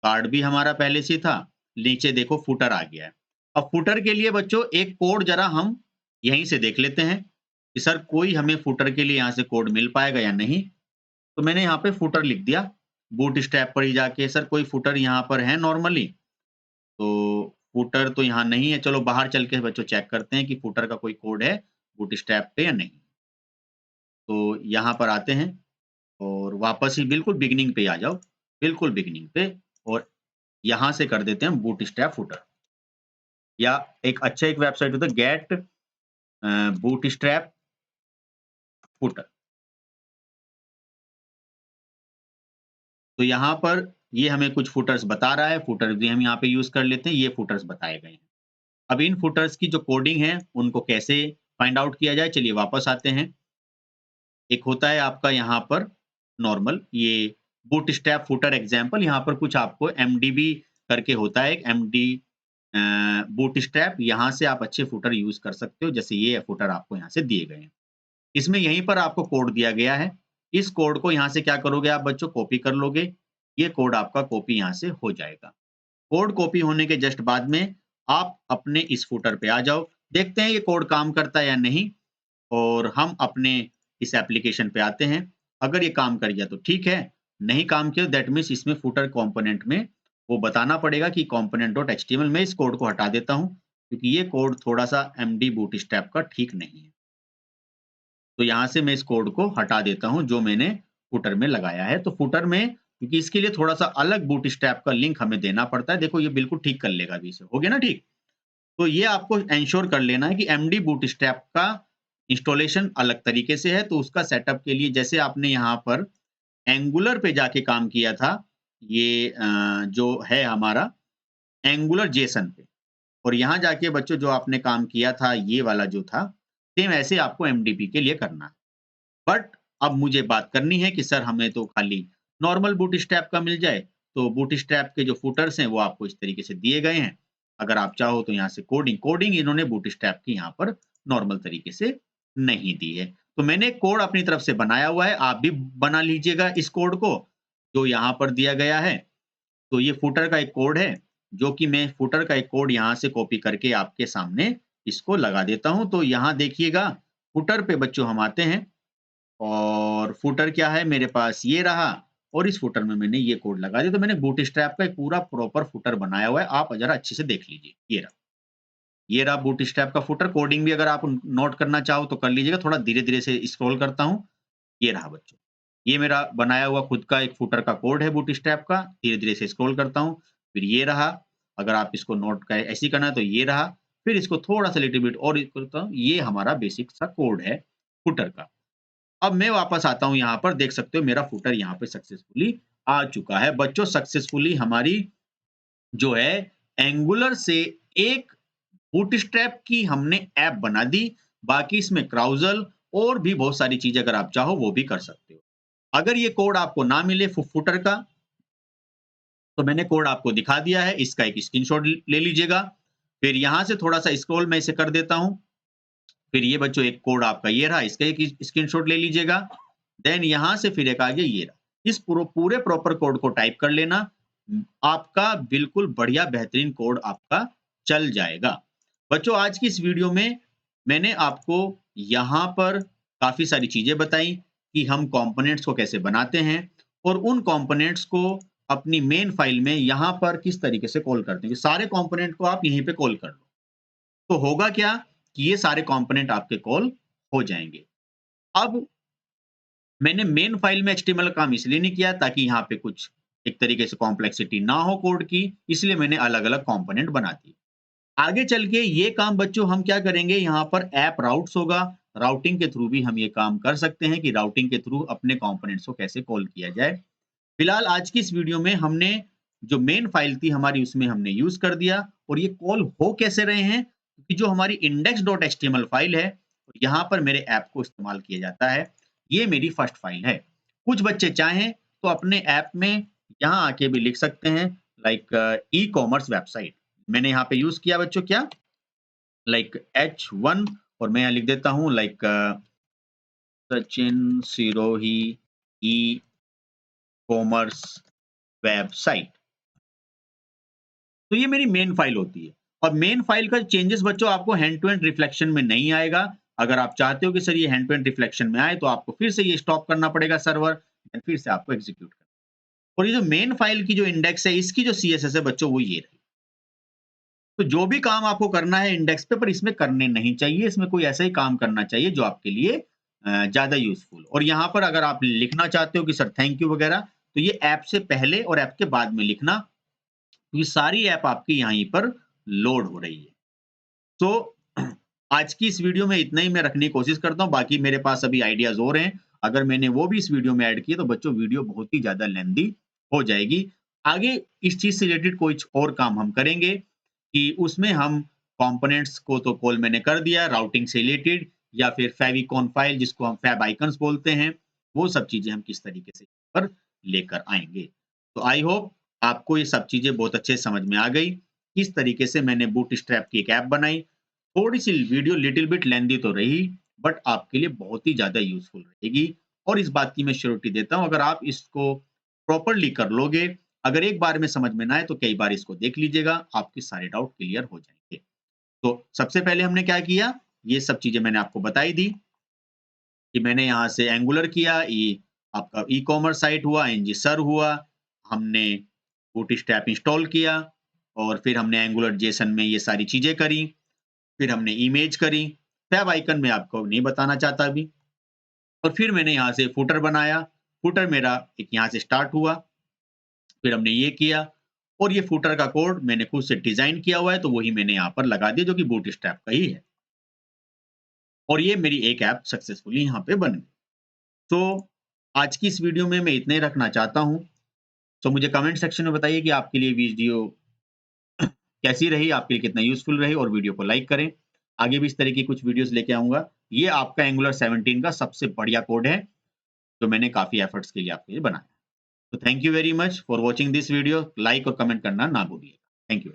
कार्ड भी हमारा पहले से ही था, नीचे देखो फुटर आ गया है। अब फुटर के लिए बच्चों एक कोड जरा हम यहीं से देख लेते हैं कि सर कोई हमें फुटर के लिए यहाँ से कोड मिल पाएगा या नहीं। तो मैंने यहाँ पे फुटर लिख दिया, बूट स्ट्रैप पर ही जाके सर कोई फुटर यहाँ पर है नॉर्मली, तो फुटर तो यहाँ नहीं है। चलो बाहर चल के बच्चों चेक करते हैं कि फुटर का कोई कोड है बूटस्ट्रैप पे या नहीं। तो यहाँ पर आते हैं, और वापस ही बिल्कुल बिगिनिंग पे आ जाओ, बिल्कुल बिगिनिंग पे, और यहाँ से कर देते हैं बूटस्ट्रैप फुटर। या एक वेबसाइट होता है गेट बूटस्ट्रैप फुटर। तो यहाँ पर ये हमें कुछ फुटर्स बता रहा है, फुटर भी हम यहाँ पे यूज कर लेते हैं, ये फुटर्स बताए गए हैं। अब इन फुटर्स की जो कोडिंग है उनको कैसे फाइंड आउट किया जाए, चलिए वापस आते हैं। एक होता है आपका यहाँ पर नॉर्मल ये बूटस्ट्रैप फुटर एग्जांपल, यहाँ पर कुछ आपको एमडीबी करके होता है, एक एमडी बूटस्ट्रैप, यहाँ से आप अच्छे फुटर यूज कर सकते हो, जैसे ये फुटर आपको यहाँ से दिए गए हैं। इसमें यहीं पर आपको कोड दिया गया है, इस कोड को यहाँ से क्या करोगे आप बच्चों, कॉपी कर लोगे, ये कोड आपका कॉपी यहाँ से हो जाएगा। कोड कॉपी होने के जस्ट बाद में आप अपने इस फुटर पे आ जाओ, देखते हैं ये कोड काम करता है या नहीं, और हम अपने इस एप्लीकेशन पे आते हैं। अगर ये काम कर गया तो ठीक है, नहीं काम किया दैट मीन्स इसमें फुटर कंपोनेंट में वो बताना पड़ेगा कि कंपोनेंट डॉट एचटीएमएल में इस कोड को हटा देता हूँ, क्योंकि ये कोड थोड़ा सा एमडी बूटस्ट्रैप का ठीक नहीं है। तो यहाँ से मैं इस कोड को हटा देता हूँ जो मैंने फुटर में लगाया है। तो फुटर में क्योंकि इसके लिए थोड़ा सा अलग बूटस्ट्रैप का लिंक हमें देना पड़ता है, देखो ये बिल्कुल ठीक कर लेगा अभी से, हो गया ना ठीक। तो ये आपको एंश्योर कर लेना है कि एमडी बूटस्ट्रैप का इंस्टॉलेशन अलग तरीके से है। तो उसका सेटअप के लिए जैसे आपने यहाँ पर एंगुलर पे जाके काम किया था, ये जो है हमारा एंगुलर जेसन पे, और यहाँ जाके बच्चों जो आपने काम किया था ये वाला जो था, सेम ऐसे आपको एमडीपी के लिए करना है। बट अब मुझे बात करनी है कि सर हमें तो खाली नॉर्मल बूटस्ट्रैप का मिल जाए, तो बूटस्ट्रैप के जो फुटर्स हैं वो आपको इस तरीके से दिए गए हैं। अगर आप चाहो तो यहाँ से कोडिंग इन्होंने बूटस्ट्रैप की यहाँ पर नॉर्मल तरीके से नहीं दी है। तो मैंने कोड अपनी तरफ से बनाया हुआ है, आप भी बना लीजिएगा इस कोड को जो यहाँ पर दिया गया है। तो ये फुटर का एक कोड है, जो कि मैं फुटर का एक कोड यहाँ से कॉपी करके आपके सामने इसको लगा देता हूँ। तो यहाँ देखिएगा फुटर पे बच्चों हम आते हैं, और फुटर क्या है मेरे पास ये रहा, और इस फुटर में मैंने ये कोड लगा दिया। तो मैंने बूटस्ट्रैप का एक पूरा प्रॉपर फुटर बनाया हुआ है, आप जरा अच्छे से देख लीजिए। ये रहा बूटस्ट्रैप का फुटर। कोडिंग भी अगर आप नोट करना चाहो तो कर लीजिएगा, थोड़ा धीरे-धीरे से स्क्रॉल करता हूँ। ये रहा बच्चों, ये मेरा बनाया हुआ खुद का एक फुटर का कोड है बूटस्ट्रैप का, धीरे-धीरे से स्क्रॉल करता हूँ। फिर ये रहा, अगर आप इसको नोट का ऐसे ही करना है तो ये रहा, फिर इसको थोड़ा-सा लिटिल बिट और करता हूँ, ये हमारा बेसिक सा कोड है फुटर का। अब मैं वापस आता हूँ यहाँ पर, देख सकते हो मेरा फुटर यहाँ पे सक्सेसफुली आ चुका है। बच्चों सक्सेसफुली हमारी जो है एंगुलर से एक बूटस्ट्रैप की हमने ऐप बना दी। बाकी इसमें क्राउजल और भी बहुत सारी चीज़ें अगर आप चाहो वो भी कर सकते हो। अगर ये कोड आपको ना मिले फुटर का, तो मैंने कोड आपको दिखा दिया है, इसका एक स्क्रीनशॉट ले लीजिएगा। फिर यहाँ से थोड़ा-सा स्क्रॉल मैं इसे कर देता हूँ। फिर ये बच्चों एक कोड आपका ये रहा, इसका एक स्क्रीनशॉट ले लीजिएगा। देन यहाँ से फिर एक आगे ये रहा। इस पूरे प्रॉपर कोड को टाइप कर लेना। आपका बिल्कुल बढ़िया बेहतरीन कोड आपका चल जाएगा। बच्चों आज की इस वीडियो में मैंने आपको यहाँ पर काफ़ी सारी चीज़ें बताई कि हम कंपोनेंट्स को कैसे बनाते हैं और उन कंपोनेंट्स को अपनी मेन फाइल में यहाँ पर किस तरीके से कॉल करते हैं। सारे कंपोनेंट को आप यहीं पे कॉल कर लो। तो होगा क्या कि ये सारे कंपोनेंट आपके कॉल हो जाएँगे। अब मैंने मेन फाइल में एचटीएमएल का काम इसलिए नहीं किया ताकि यहाँ पे कुछ एक तरीके से कॉम्प्लेक्सिटी ना हो कोड की, इसलिए मैंने अलग-अलग कंपोनेंट बना दिए। आगे चल के ये काम बच्चों हम क्या करेंगे, यहाँ पर ऐप राउट्स होगा, राउटिंग के थ्रू भी हम ये काम कर सकते हैं कि राउटिंग के थ्रू अपने कंपोनेंट्स को कैसे कॉल किया जाए। फिलहाल आज की इस वीडियो में हमने जो मेन फाइल थी हमारी उसमें हमने यूज़ कर दिया और ये कॉल हो कैसे रहे हैं, कि जो हमारी index.html फाइल है, यहाँ पर मेरे ऐप को इस्तेमाल किया जाता है। ये मेरी फर्स्ट फाइल है। कुछ बच्चे चाहें तो अपने ऐप में यहाँ आके भी लिख सकते हैं लाइक ई-कॉमर्स वेबसाइट। मैंने यहाँ पे यूज़ किया बच्चों क्या, लाइक H1 और मैं यहाँ लिख देता हूँ like Sachin Sirohi e-commerce website. तो ये मेरी मेन फाइल होती है और मेन फाइल का चेंजेस बच्चों आपको हैंड टू हैंड रिफ्लेक्शन में नहीं आएगा। अगर आप चाहते हो कि सर ये हैंड टू हैंड रिफ्लेक्शन में आए तो आपको फिर से ये स्टॉप करना पड़ेगा सर्वर, फिर से आपको एग्जीक्यूट करना। और ये जो मेन फाइल की जो इंडेक्स है इसकी जो सीएसएस है बच्चों वो ये रही। तो जो भी काम आपको करना है इंडेक्स पे, पर इसमें करने नहीं चाहिए, इसमें कोई ऐसा ही काम करना चाहिए जो आपके लिए ज्यादा यूजफुल। और यहाँ पर अगर आप लिखना चाहते हो कि सर थैंक यू वगैरह, तो ये ऐप से पहले और ऐप के बाद में लिखना, ये सारी ऐप आपकी यहीं पर लोड हो रही है। तो आज की इस वीडियो में इतना ही मैं रखने की कोशिश करता हूँ, बाकी मेरे पास अभी आइडियाज और हैं। अगर मैंने वो भी इस वीडियो में ऐड किए तो बच्चों वीडियो बहुत ही ज़्यादा लेंथी हो जाएगी। आगे इस चीज़ से रिलेटेड कुछ और काम हम करेंगे कि उसमें हम कंपोनेंट्स को तो कॉल मैंने कर दिया, राउटिंग से रिलेटेड या फिर फेविकॉन फाइल जिसको हम फैब आइकन्स बोलते हैं, वो सब चीज़ें हम किस तरीके से पर लेकर आएँगे। तो आई होप आपको ये सब चीज़ें बहुत अच्छे से समझ में आ गई। किस तरीके से मैंने बूटस्ट्रैप की एक ऐप बनाई। थोड़ी-सी वीडियो लिटिल बिट लेंथी तो रही, बट आपके लिए बहुत ही ज़्यादा यूज़फुल रहेगी और इस बात की मैं श्योरिटी देता हूँ अगर आप इसको प्रॉपर्ली कर लोगे, अगर एक बार में समझ में ना आए तो कई बार इसको देख लीजिएगा, आपके सारे डाउट क्लियर हो जाएँगे। तो सबसे पहले हमने क्या किया, ये सब चीज़ें मैंने आपको बताई दी कि मैंने यहाँ से एंगुलर किया, आपका ई-कॉमर्स साइट हुआ, एनजीसर हुआ, हमने बूटस्ट्रैप इंस्टॉल किया और फिर हमने एंगुलर जेसन में ये सारी चीज़ें करी। फिर हमने इमेज करी, फैब आइकन मैं आपको नहीं बताना चाहता अभी। और फिर मैंने यहाँ से फुटर बनाया, फुटर मेरा एक यहाँ से स्टार्ट हुआ, फिर हमने ये किया और ये फुटर का कोड मैंने खुद से डिज़ाइन किया हुआ है, तो वही मैंने यहाँ पर लगा दिया जो कि बूटस्ट्रैप का ही है। और ये मेरी एक ऐप सक्सेसफुली यहाँ पे बन गई। तो आज की इस वीडियो में मैं इतना ही रखना चाहता हूँ। तो मुझे कमेंट सेक्शन में बताइए कि आपके लिए वीडियो कैसी रही, आपके लिए कितना यूज़फुल रही और वीडियो को लाइक करें। आगे भी इस तरह की कुछ वीडियोज़ लेके आऊँगा। ये आपका एंगुलर 17 का सबसे बढ़िया कोड है, जो मैंने काफ़ी एफर्ट्स के लिए आपके लिए बनाया। तो thank you very much for watching this video. Like और कमेंट करना ना भूलिएगा। Thank you.